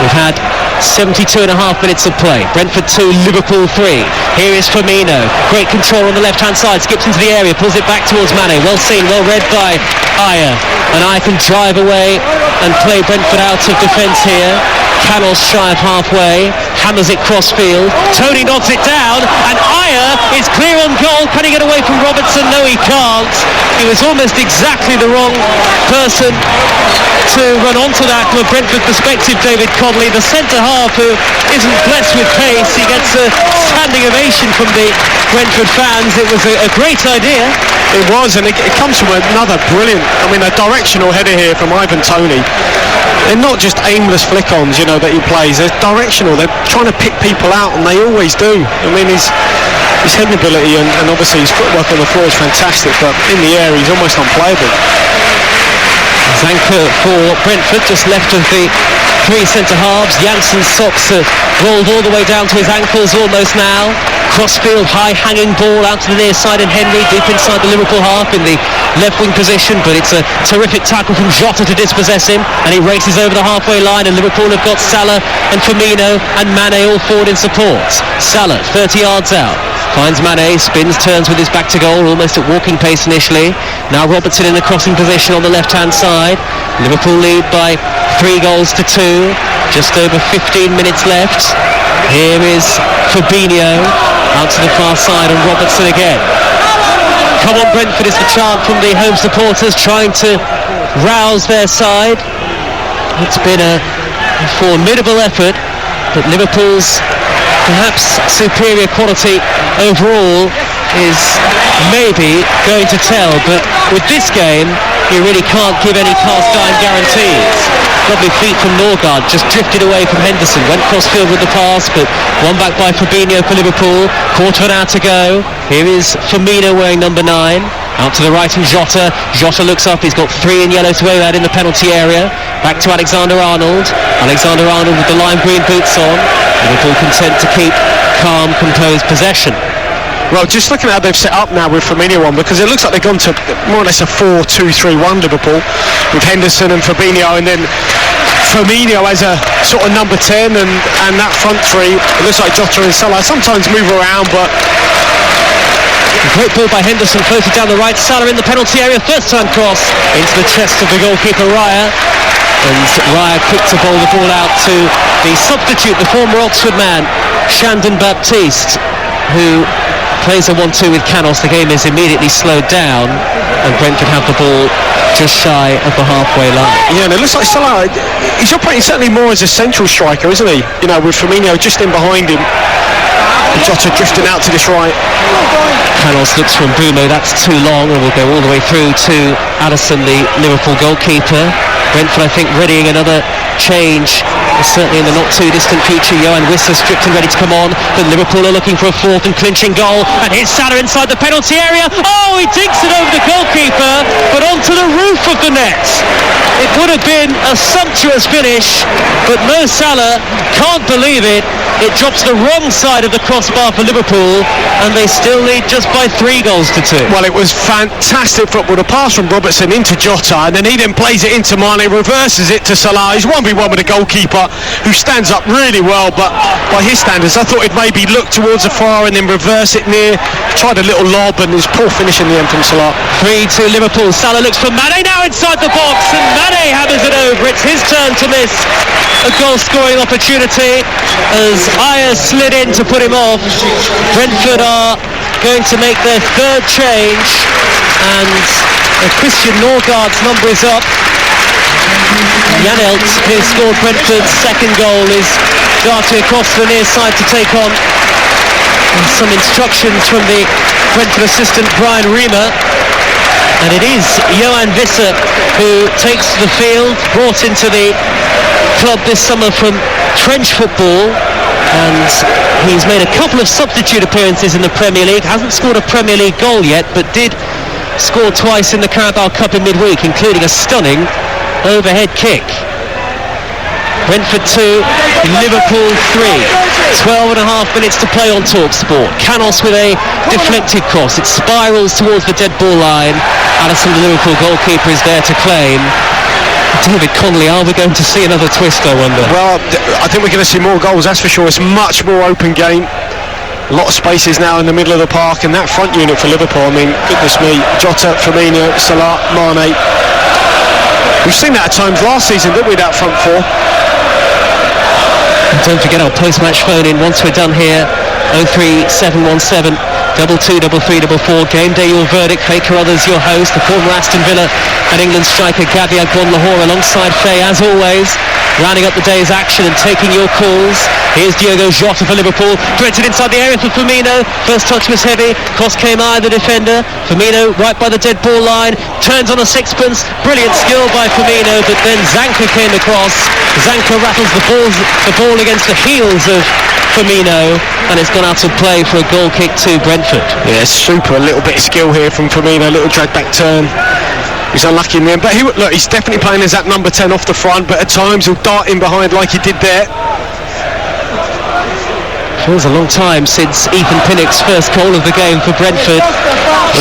We've had 72.5 minutes of play. Brentford 2, Liverpool 3. Here is Firmino. Great control on the left-hand side. Skips into the area, pulls it back towards Mane. Well seen, well read by Ayer. And Ayer can drive away and play Brentford out of defence here. Canos shy of halfway, hammers it cross-field. Tony nods it down, and Ayer is clear on goal. Can he get away from Robertson? No, he can't. He was almost exactly the wrong person to run onto that from a Brentford perspective, David Conley. The centre-half, who isn't blessed with pace, he gets a standing ovation from the Brentford fans. It was a great idea. It was, and it comes from another brilliant, a directional header here from Ivan Toney. They're not just aimless flick-ons, that he plays. They're directional. They're trying to pick people out, and they always do. His heading ability and obviously his footwork on the floor is fantastic, but in the air he's almost unplayable. Zanka for Brentford, just left of the three centre-halves. Janssen's socks are rolled all the way down to his ankles almost now. Crossfield, high-hanging ball out to the near side, and Henry deep inside the Liverpool half in the left-wing position, but it's a terrific tackle from Jota to dispossess him, and he races over the halfway line, and Liverpool have got Salah and Firmino and Mane all forward in support. Salah, 30 yards out, finds Mane, spins, turns with his back to goal, almost at walking pace initially. Now Robertson in the crossing position on the left-hand side. Liverpool lead by 3-2, just over 15 minutes left. Here is Fabinho out to the far side, and Robertson again. Come on Brentford is the chant from the home supporters, trying to rouse their side. It's been a formidable effort, but Liverpool's perhaps superior quality overall is maybe going to tell, but with this game you really can't give any cast iron guarantees. Lovely feet from Norgard, just drifted away from Henderson, went cross-field with the pass, but won back by Fabinho for Liverpool. Quarter of an hour to go. Here is Firmino wearing number 9. Out to the right and Jota looks up, he's got 3 in yellow to aim at in the penalty area. Back to Alexander-Arnold with the lime green boots on. Liverpool content to keep calm, composed possession. Well, just looking at how they've set up now with Firmino on, because it looks like they've gone to more or less a 4-2-3-1 Liverpool with Henderson and Fabinho, and then Firmino as a sort of number 10 and that front three. It looks like Jota and Salah sometimes move around, but great ball by Henderson, floated down the right. Salah in the penalty area, first time cross into the chest of the goalkeeper Raya, and Raya quick to bowl the ball out to the substitute, the former Oxford man, Shandon Baptiste, who plays a 1-2 with Canos. The game is immediately slowed down, and Brentford have the ball just shy of the halfway line. Yeah, and it looks like Salah, he's operating certainly more as a central striker, isn't he? You know, with Firmino just in behind him, and Jota drifting out to this right. Canos looks from Mbumo, that's too long, and will go all the way through to Alisson, the Liverpool goalkeeper. Brentford, I think, readying another change, certainly in the not too distant future. Johan Wissa stripped and ready to come on, but Liverpool are looking for a fourth and clinching goal, and here's Salah inside the penalty area. Oh, he dinks it over the goalkeeper, but onto the roof of the net. It would have been a sumptuous finish, but Mo Salah can't believe it. It drops the wrong side of the crossbar for Liverpool, and they still lead just by 3 goals to 2. Well, it was fantastic football. The pass from Robertson into Jota, and then he then plays it into Mane, reverses it to Salah. He's 1v1 with the goalkeeper, who stands up really well, but by his standards, I thought he'd maybe look towards the far and then reverse it near. Tried a little lob, and his poor finish in the end from Salah. 3-2 Liverpool. Salah looks for Mane now inside the box, and Mane hammers it over. It's his turn to miss a goal-scoring opportunity as Aya slid in to put him off. Brentford are going to make their 3rd change, and Christian Norgaard's number is up. Janelt, who scored Brentford's 2nd goal, is darting across the near side to take on some instructions from the Brentford assistant Brian Riemer. And it is Johan Wissa who takes to the field, brought into the club this summer from French football, and he's made a couple of substitute appearances in the Premier League. Hasn't scored a Premier League goal yet, but did score twice in the Carabao Cup in midweek, including a stunning overhead kick. Brentford 2, Liverpool 3. 12 and a half minutes to play on TalkSport. Canos with a deflected cross. It spirals towards the dead ball line. Alisson, the Liverpool goalkeeper, is there to claim. David Connolly, are we going to see another twist, I wonder? Well, I think we're going to see more goals, that's for sure. It's a much more open game. A lot of spaces now in the middle of the park, and that front unit for Liverpool, I mean, goodness me, Jota, Firmino, Salah, Mane. We've seen that at times last season, didn't we, that front four? And don't forget our post-match phone in once we're done here. 03717 223344. Game day your verdict. Faye Carruthers your host. The former Aston Villa and England striker Gabby Agbon-Lahore alongside Faye as always, rounding up the day's action and taking your calls. Here's Diogo Jota for Liverpool, directed inside the area for Firmino. First touch was heavy, cross came high, the defender. Firmino right by the dead ball line, turns on a sixpence. Brilliant skill by Firmino, but then Zanka came across. Zanka rattles the ball against the heels of Firmino, and it's gone out of play for a goal kick to Brentford. Yeah, super. A little bit of skill here from Firmino, a little drag back turn. He's unlucky in the end, but look, he's definitely playing as that number 10 off the front, but at times he'll dart in behind like he did there. Feels a long time since Ethan Pinnock's first goal of the game for Brentford.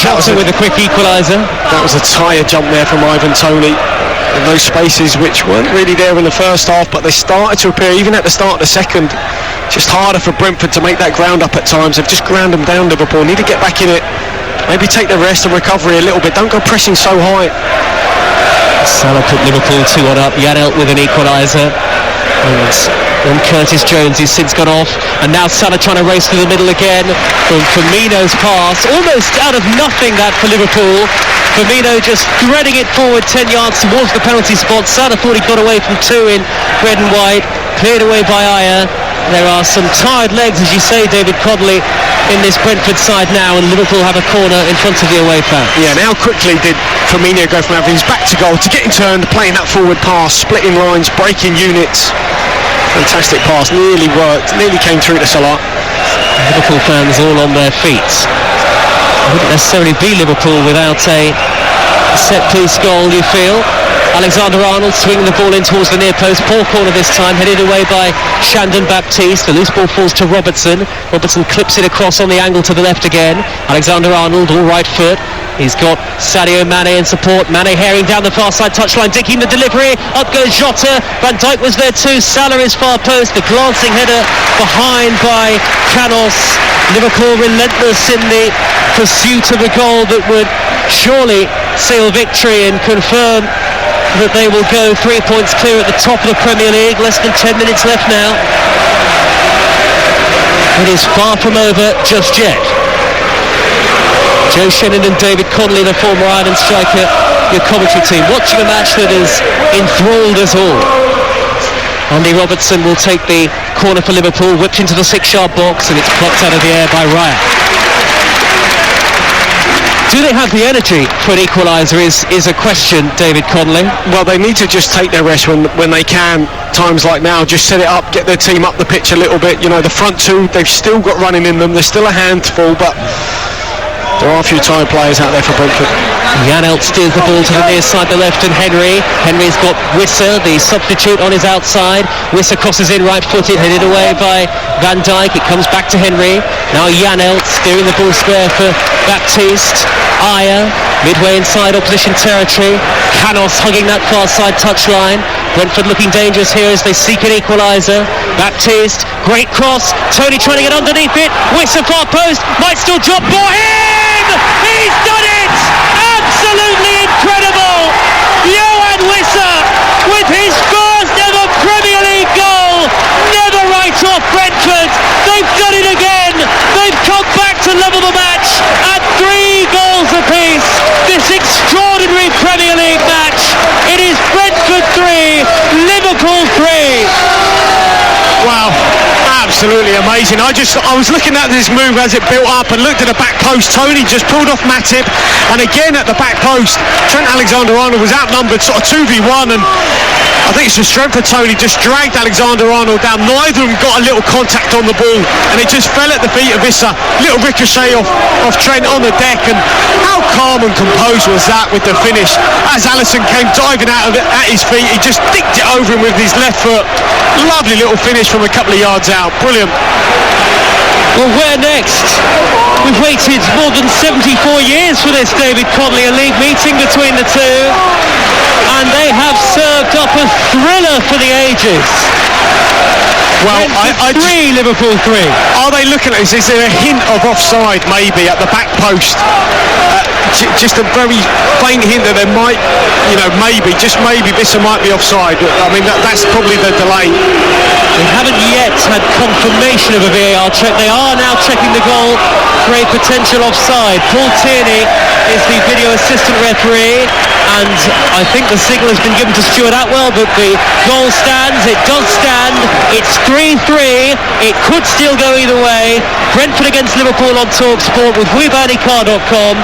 Johnson with a quick equaliser. That was a tired jump there from Ivan Toney. And those spaces which weren't really there in the first half, but they started to appear even at the start of the second. Just harder for Brentford to make that ground up at times. They've just ground them down, Liverpool. Need to get back in it. Maybe take the rest and recovery a little bit. Don't go pressing so high. Salah put Liverpool 2-1 up. Janelt with an equaliser. And Curtis Jones has since gone off, and now Salah trying to race through the middle again from Firmino's pass, almost out of nothing that for Liverpool. Firmino just threading it forward 10 yards towards the penalty spot. Salah thought he got away from 2 in red and white, cleared away by Aya. There are some tired legs, as you say, David Codley, in this Brentford side now, and Liverpool have a corner in front of the away fans. Yeah, now quickly did Firmino go from having his back to goal to getting turned, playing that forward pass, splitting lines, breaking units. Fantastic pass, nearly worked, nearly came through to Salah. Liverpool fans all on their feet. Wouldn't necessarily be Liverpool without a set-piece goal, you feel. Alexander-Arnold swinging the ball in towards the near post. Poor corner this time, headed away by Shandon Baptiste. The loose ball falls to Robertson. Robertson clips it across on the angle to the left again. Alexander-Arnold, all right foot. He's got Sadio Mane in support. Mane herring down the far side touchline, digging the delivery. Up goes Jota. Van Dijk was there too. Salah is far post. The glancing header behind by Canos. Liverpool relentless in the pursuit of a goal that would surely seal victory and confirm that they will go 3 points clear at the top of the Premier League. Less than 10 minutes left now. It is far from over just yet. Joe Shannon and David Connolly, the former Ireland striker, your commentary team, watching a match that has enthralled us all. Andy Robertson will take the corner for Liverpool, whipped into the 6-yard box, and it's plucked out of the air by Raya. Do they have the energy for an equaliser is a question, David Connolly. Well, they need to just take their rest when they can. Times like now, just set it up, get their team up the pitch a little bit. You know, the front two, they've still got running in them. They're still a handful, but there are a few tired players out there for Brentford. Janelt steers the ball to the near side, the left, and Henry's got Wissa, the substitute, on his outside. Wissa crosses in right-footed, headed away by Van Dijk. It comes back to Henry. Now Janelt steering the ball square for Baptiste. Aya, midway inside opposition territory. Canos hugging that far side touchline. Brentford looking dangerous here as they seek an equaliser. Baptiste, great cross. Tony trying to get underneath it. Wissa far post, might still drop for him! He's done it! Absolutely incredible! Yohan Wissa with his first ever Premier League goal. Never write off Brentford. They've done it again. They've come back to level the match at 3 goals apiece. This extraordinary Premier League match. It is Brentford 3, Liverpool 3. Wow, absolutely amazing. I was looking at this move as it built up and looked at the back post. Tony just pulled off Matip, and again at the back post, Trent Alexander-Arnold was outnumbered sort of 2v1, and I think it's the strength of Tony just dragged Alexander-Arnold down. Neither of them got a little contact on the ball, and it just fell at the feet of Issa. Little ricochet off Trent on the deck, and how calm and composed was that with the finish? As Alisson came diving out of it at his feet, he just dicked it over him with his left foot. Lovely little finish from a couple of yards out. Brilliant. Well, where next? We've waited more than 74 years for this, David Connolly, a league meeting between the two, and they have served up a thriller for the ages. Well, Brentford 3, Liverpool 3. Are they looking at this? Is there a hint of offside maybe at the back post? Just a very faint hint that there might, maybe Vissa might be offside. I mean, that's probably the delay. They haven't yet had confirmation of a VAR check. They are now checking the goal for a potential offside. Paul Tierney is the video assistant referee, and I think the signal has been given to Stuart Atwell, but the goal stands. It does stand. It's 3-3. It could still go either way. Brentford against Liverpool on TalkSport with WeBuyAnyCar.com.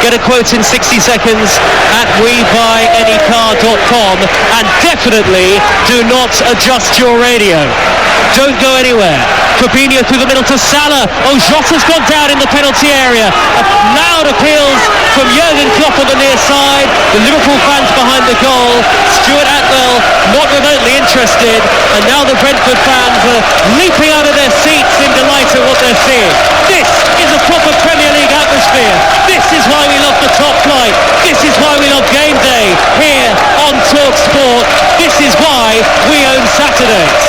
Get a quote in 60 seconds at WeBuyAnyCar.com, and definitely do not adjust your radio. Don't go anywhere. Fabinho through the middle to Salah. Oh, Jota's gone down in the penalty area. Loud appeals from Jurgen Klopp on the near side. The Liverpool fans behind the goal. Stuart Atwell not remotely interested. And now the Brentford fans are leaping out of their seats in delight at what they're seeing. This is a proper Premier League atmosphere. This is why we love the top flight. This is why we love game day here on TalkSport. This is why we own Saturdays.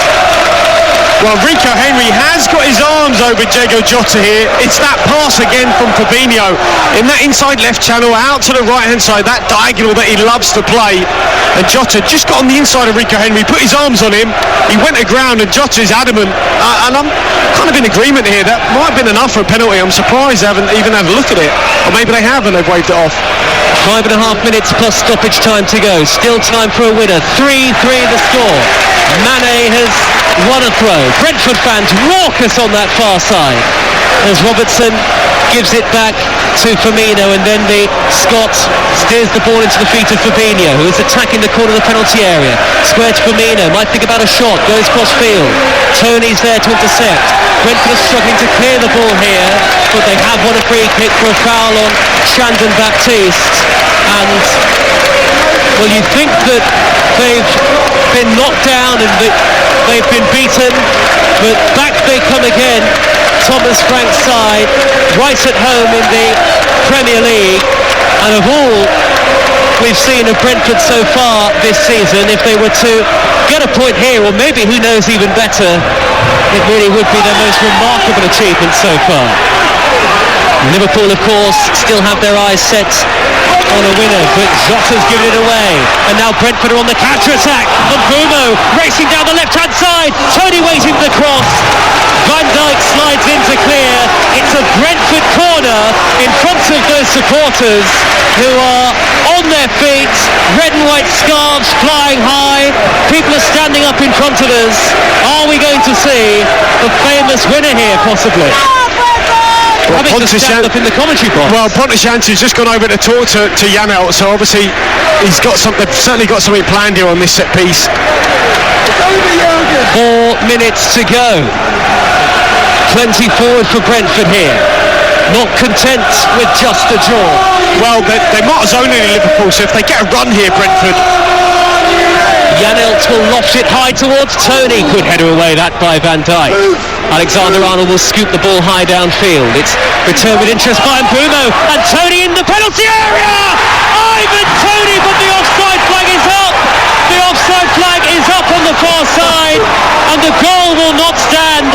Well, Rico Henry has got his arms over Diego Jota here. It's that pass again from Fabinho in that inside left channel out to the right hand side, that diagonal that he loves to play. And Jota just got on the inside of Rico Henry, put his arms on him. He went to ground, and Jota is adamant. And I'm kind of in agreement here. That might have been enough for a penalty. I'm surprised they haven't even had a look at it. Or maybe they have and they've waved it off. 5.5 minutes plus stoppage time to go. Still time for a winner. 3-3 the score. Mane has won a throw. Brentford fans raucous on that far side as Robertson gives it back to Firmino, and then the Scot steers the ball into the feet of Fabinho, who is attacking the corner of the penalty area. Square to Firmino, might think about a shot, goes cross field. Tony's there to intercept. Brentford are struggling to clear the ball here, but they have won a free kick for a foul on Shandon Baptiste. And well, you think that they've been knocked down and that they've been beaten, but back they come again. Thomas Frank's side, right at home in the Premier League, and of all we've seen of Brentford so far this season, if they were to get a point here, or maybe who knows even better, it really would be their most remarkable achievement so far. Liverpool, of course, still have their eyes set on a winner, but Jota's given it away, and now Brentford are on the counter-attack. Mbeumo racing down the left-hand side, Tony waiting for the cross. Van Dijk slides in to clear. It's a Brentford corner in front of those supporters who are on their feet, red and white scarves flying high. People are standing up in front of us. Are we going to see the famous winner here, possibly? Well, having to stand up in the commentary box. Well, Pontus Jansson's just gone over to talk to Janelt, so obviously he's got something, certainly got something planned here on this set piece. 4 minutes to go. Plenty forward for Brentford here. Not content with just a draw. Well, they're not zoning in Liverpool, so if they get a run here, Brentford. Janelt will loft it high towards Tony. Good header away, that by Van Dijk. Alexander-Arnold will scoop the ball high downfield. It's returned with interest by Mbeumo, and Tony in the penalty area! Ivan Tony, but the offside flag is up! The offside flag is up on the far side, and the goal will not stand.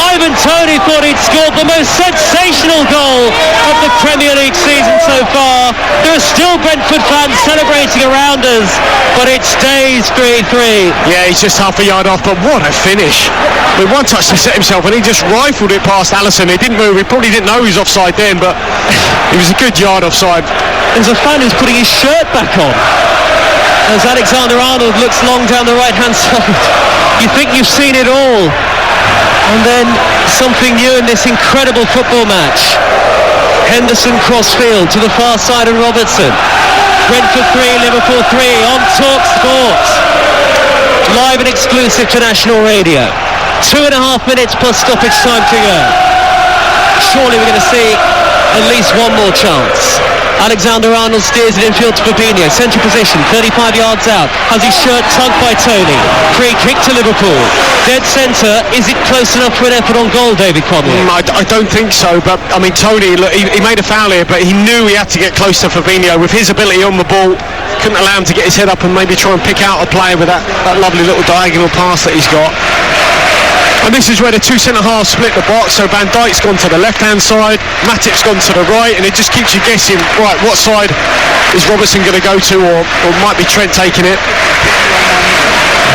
Ivan Tony thought he'd scored the most sensational goal of the Premier League season so far. There are still Brentford fans celebrating around us, but it stays 3-3. Yeah, he's just half a yard off, but what a finish. With one touch to set himself, and he just rifled it past Alisson. He didn't move, he probably didn't know he was offside then, but he was a good yard offside. There's a fan who's putting his shirt back on as Alexander-Arnold looks long down the right-hand side. You think you've seen it all, and then something new in this incredible football match. Henderson crossfield to the far side of Robertson. Brentford 3, Liverpool 3 on Talk Sport. Live and exclusive to national radio. 2.5 minutes plus stoppage time to go. Surely we're going to see at least one more chance. Alexander-Arnold steers it infield to Fabinho, central position, 35 yards out, has his shirt tugged by Tony. Free kick to Liverpool. Dead centre, is it close enough for an effort on goal, David Conley? I don't think so, but I mean, Tony, look, he made a foul here, but he knew he had to get close to Fabinho. With his ability on the ball, couldn't allow him to get his head up and maybe try and pick out a player with that lovely little diagonal pass that he's got. And this is where the two centre-halves split the box, so Van Dijk's gone to the left-hand side, Matip's gone to the right, and it just keeps you guessing, right, what side is Robertson going to go to, or might be Trent taking it.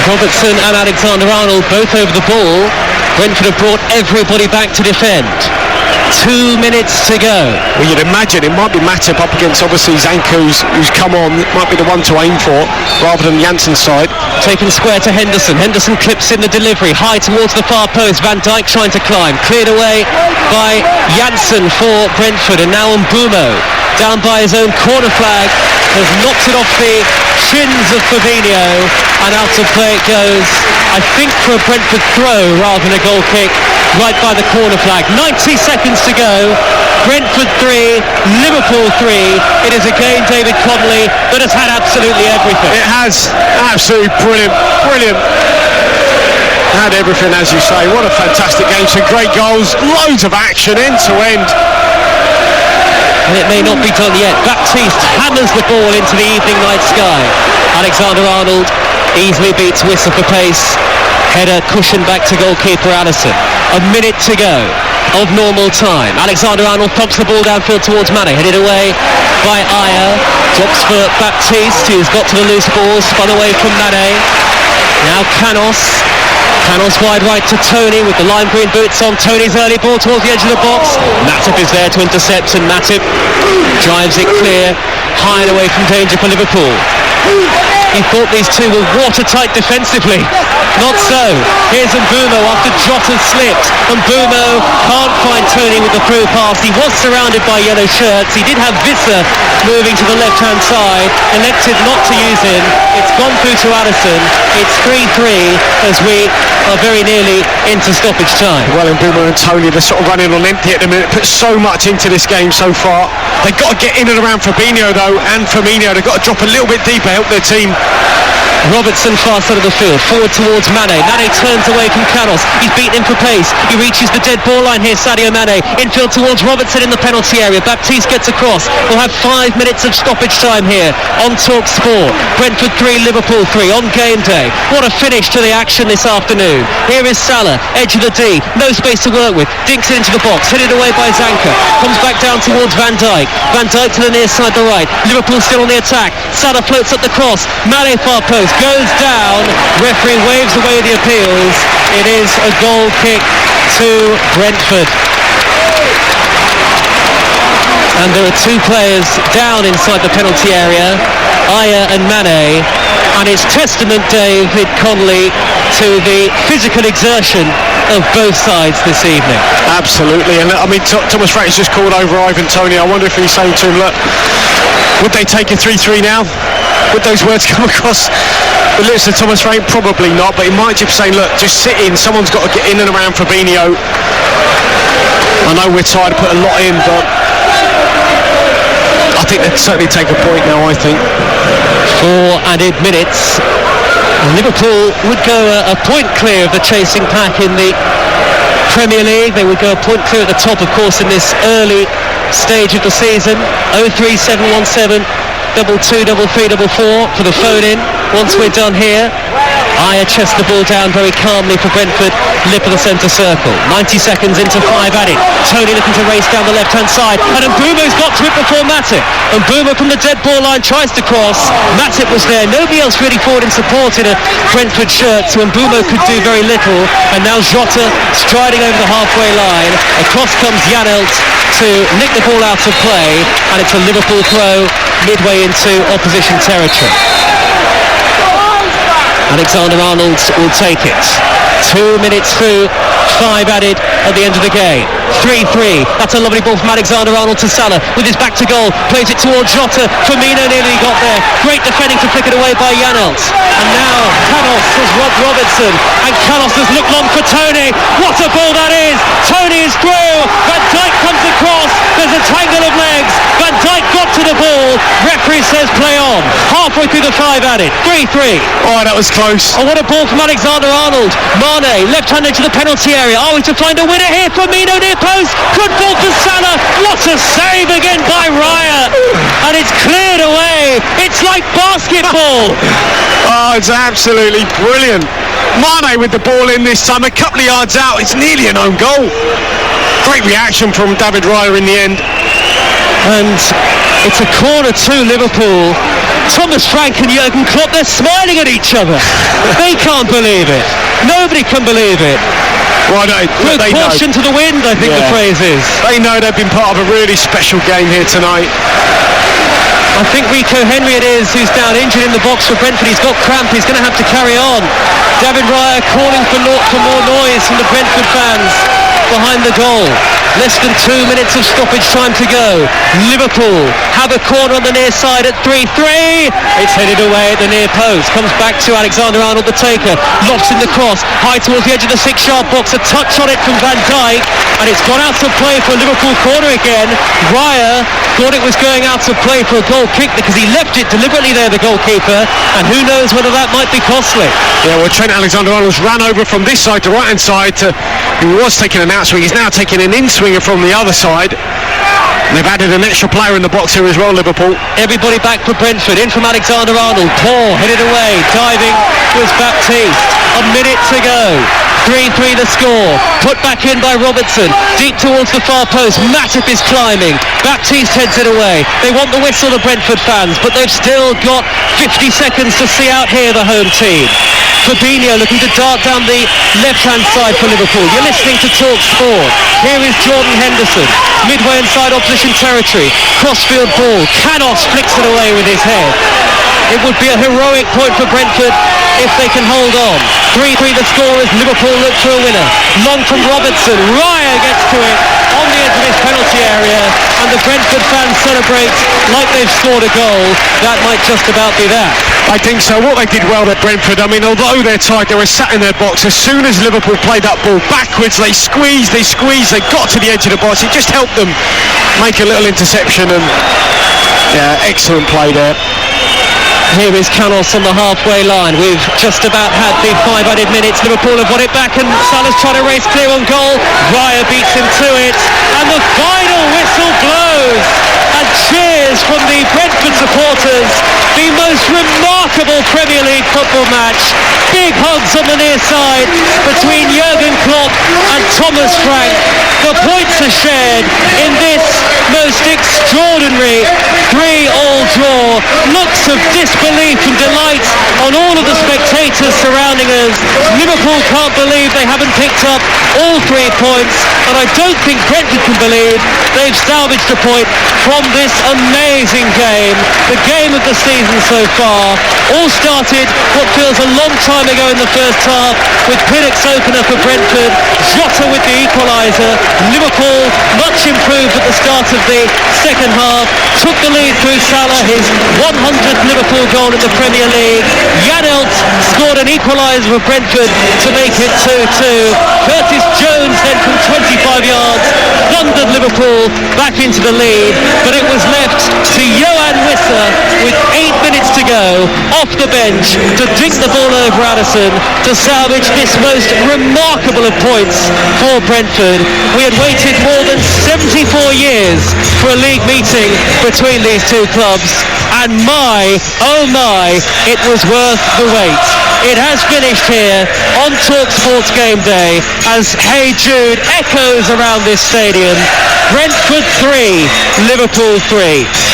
Robertson and Alexander-Arnold both over the ball. Brentford have brought everybody back to defend. 2 minutes to go. Well, you'd imagine it might be Matip up against obviously Zanka, who's come on. It might be the one to aim for rather than Jansson's side. Taken square to Henderson. Henderson clips in the delivery high towards the far post. Van Dijk trying to climb. Cleared away by Janssen for Brentford, and now Mbeumo down by his own corner flag has knocked it off the shins of Fabinho, and out of play it goes, I think, for a Brentford throw rather than a goal kick, right by the corner flag. 90 seconds to go. Brentford 3, Liverpool 3. It is a game, David Conley, that has had absolutely everything. It has. Absolutely brilliant. Had everything, as you say. What a fantastic game. Some great goals, loads of action end to end. And it may not be done yet. Baptiste hammers the ball into the evening night sky. Alexander-Arnold easily beats Whistle for pace. Header cushioned back to goalkeeper Alisson. A minute to go of normal time. Alexander-Arnold thumps the ball downfield towards Mane. Headed away by Ayer. Drops for Baptiste, who's got to the loose ball. Spun away from Mane. Now Canos wide right to Tony with the lime green boots on. Tony's early ball towards the edge of the box. Matip is there to intercept, and Matip drives it clear, high and away from danger for Liverpool. You thought these two were watertight defensively. Not so. Here's Mbeumo after Jota slipped. Mbeumo can't find Tony with the through pass. He was surrounded by yellow shirts. He did have Visser moving to the left-hand side. Elected not to use him. It's gone through to Addison. It's 3-3 as we are very nearly into stoppage time. Well, Mbeumo and Tony, they're sort of running on empty at the minute. Put so much into this game so far. They've got to get in and around Fabinho though, and Firmino. They've got to drop a little bit deeper, help their team. Robertson far side of the field, forward towards Mane. Mane turns away from Carlos. He's beaten him for pace. He reaches the dead ball line here, Sadio Mane. Infield towards Robertson in the penalty area. Baptiste gets across. We'll have 5 minutes of stoppage time here on Talk Sport. Brentford 3, Liverpool 3 on game day. What a finish to the action this afternoon. Here is Salah, edge of the D. No space to work with. Dinks it into the box. Headed away by Zanka. Comes back down towards Van Dijk. Van Dijk to the near side, the right. Liverpool still on the attack. Salah floats up the cross. Mane far post. Goes down. Referee waves away the appeals. It is a goal kick to Brentford. And there are 2 players down inside the penalty area, Aya and Mane. And it's testament, David Connolly, to the physical exertion of both sides this evening. Absolutely. And I mean, Thomas Frank's just called over Ivan Toney. I wonder if he's saying to him, look, would they take a 3-3 now? Would those words come across the lips of Thomas Frank? Probably not, but he might just say, look, just sit in. Someone's got to get in and around Fabinho. I know we're tired to put a lot in, but I think they'd certainly take a point now, I think. 4 added minutes. Liverpool would go a point clear of the chasing pack in the Premier League. They would go a point clear at the top, of course, in this early stage of the season. 03717 223344 for the phone in once we're done here. Aya chests the ball down very calmly for Brentford, lip of the centre circle. 90 seconds into 5 added. Tony looking to race down the left hand side, and Mbeumo's got to it before Matip. Mbeumo from the dead ball line tries to cross. Matip was there, nobody else really forward in support in a Brentford shirt, so Mbeumo could do very little. And now Jota striding over the halfway line. Across comes Janelt to nick the ball out of play, and it's a Liverpool throw midway into opposition territory. Alexander-Arnold will take it. 2 minutes through, 5 added at the end of the game. 3-3. That's a lovely ball from Alexander-Arnold to Salah with his back to goal. Plays it towards Jota. Firmino nearly got there. Great defending to flick it away by Janelt. And now Carlos has robbed Robertson. And Carlos has looked long for Tony. What a ball that is! Tony is through. Van Dijk comes across. There's a tangle of legs. Van Dijk got to the ball. Referee says play on. Halfway through the 5 added. 3-3. Oh, that was close. Oh, what a ball from Alexander-Arnold. Mane, left-handed to the penalty area. Are we to find a winner here? Firmino near post. Good ball for Salah. What a save again by Raya. And it's cleared away. It's like basketball. Oh, it's absolutely brilliant. Mane with the ball in this time, a couple of yards out. It's nearly an own goal. Great reaction from David Raya in the end. And it's a corner to Liverpool. Thomas Frank and Jurgen Klopp, they're smiling at each other. They can't believe it. Nobody can believe it. Well, With caution to the wind, I think the phrase is. They know they've been part of a really special game here tonight. I think Rico Henry it is who's down injured in the box for Brentford. He's got cramp. He's going to have to carry on. David Raya calling for more noise from the Brentford fans behind the goal. Less than 2 minutes of stoppage time to go. Liverpool have a corner on the near side at 3-3. It's headed away at the near post. Comes back to Alexander-Arnold, the taker. Lofts in the cross. High towards the edge of the 6-yard box. A touch on it from Van Dijk. And it's gone out of play for a Liverpool corner again. Raya thought it was going out of play for a goal kick because he left it deliberately there, the goalkeeper. And who knows whether that might be costly. Yeah, well, Trent Alexander-Arnold's ran over from this side to right-hand side. He was taking an outswing. He's now taking an in-swinger from the other side. And they've added an extra player in the box here as well, Liverpool. Everybody back for Brentford. In from Alexander-Arnold. Paul headed away. Diving was Baptiste. A minute to go. 3-3 the score. Put back in by Robertson. Deep towards the far post. Matip is climbing. Baptiste heads it away. They want the whistle, the Brentford fans, but they've still got 50 seconds to see out here the home team. Fabinho looking to dart down the left-hand side for Liverpool. You're listening to Talk Sport. Here is Jordan Henderson. Midway inside opposition territory. Crossfield ball. Canos flicks it away with his head. It would be a heroic point for Brentford if they can hold on. 3-3 the score as Liverpool look for a winner. Long from Robertson. Raya gets to it on the edge of his penalty area, and the Brentford fans celebrate like they've scored a goal. That might just about be that. I think so. What they did well at Brentford, I mean, although they're tired, they were sat in their box. As soon as Liverpool played that ball backwards, they squeezed, they got to the edge of the box. It just helped them make a little interception, and yeah, excellent play there. Here is Canos on the halfway line. We've just about had the 5 added minutes. Liverpool have won it back, and Salah's trying to race clear on goal. Raya beats him to it, and the final whistle blows, and cheers from the Brentford supporters. The most remarkable Premier League football match. Big hugs on the near side between Jurgen Klopp and Thomas Frank. The points are shared in this most extraordinary 3-all draw. Looks of disbelief and delight on all of the spectators surrounding us. Liverpool can't believe they haven't picked up all 3 points, and I don't think Brentford can believe they've salvaged a point from this amazing game. The game of the season so far. All started what feels a long time ago in the first half with Pinnock's opener for Brentford, Jota with the equaliser. Liverpool much improved at the start of the second half, took the lead through Salah, his 100th Liverpool goal in the Premier League. Janelt scored an equaliser for Brentford to make it 2-2. Curtis Jones then from 25 yards thundered Liverpool back into the lead, but it was left to Johan Wissa with 8 minutes to go off the bench to dink the ball over Addison to salvage this most remarkable of points for Brentford. We had waited more than 74 years for a league meeting between these two clubs, and my, oh my, it was worth the wait. It has finished here on TalkSports Game Day as Hey Jude echoes around this stadium. Brentford 3, Liverpool 3.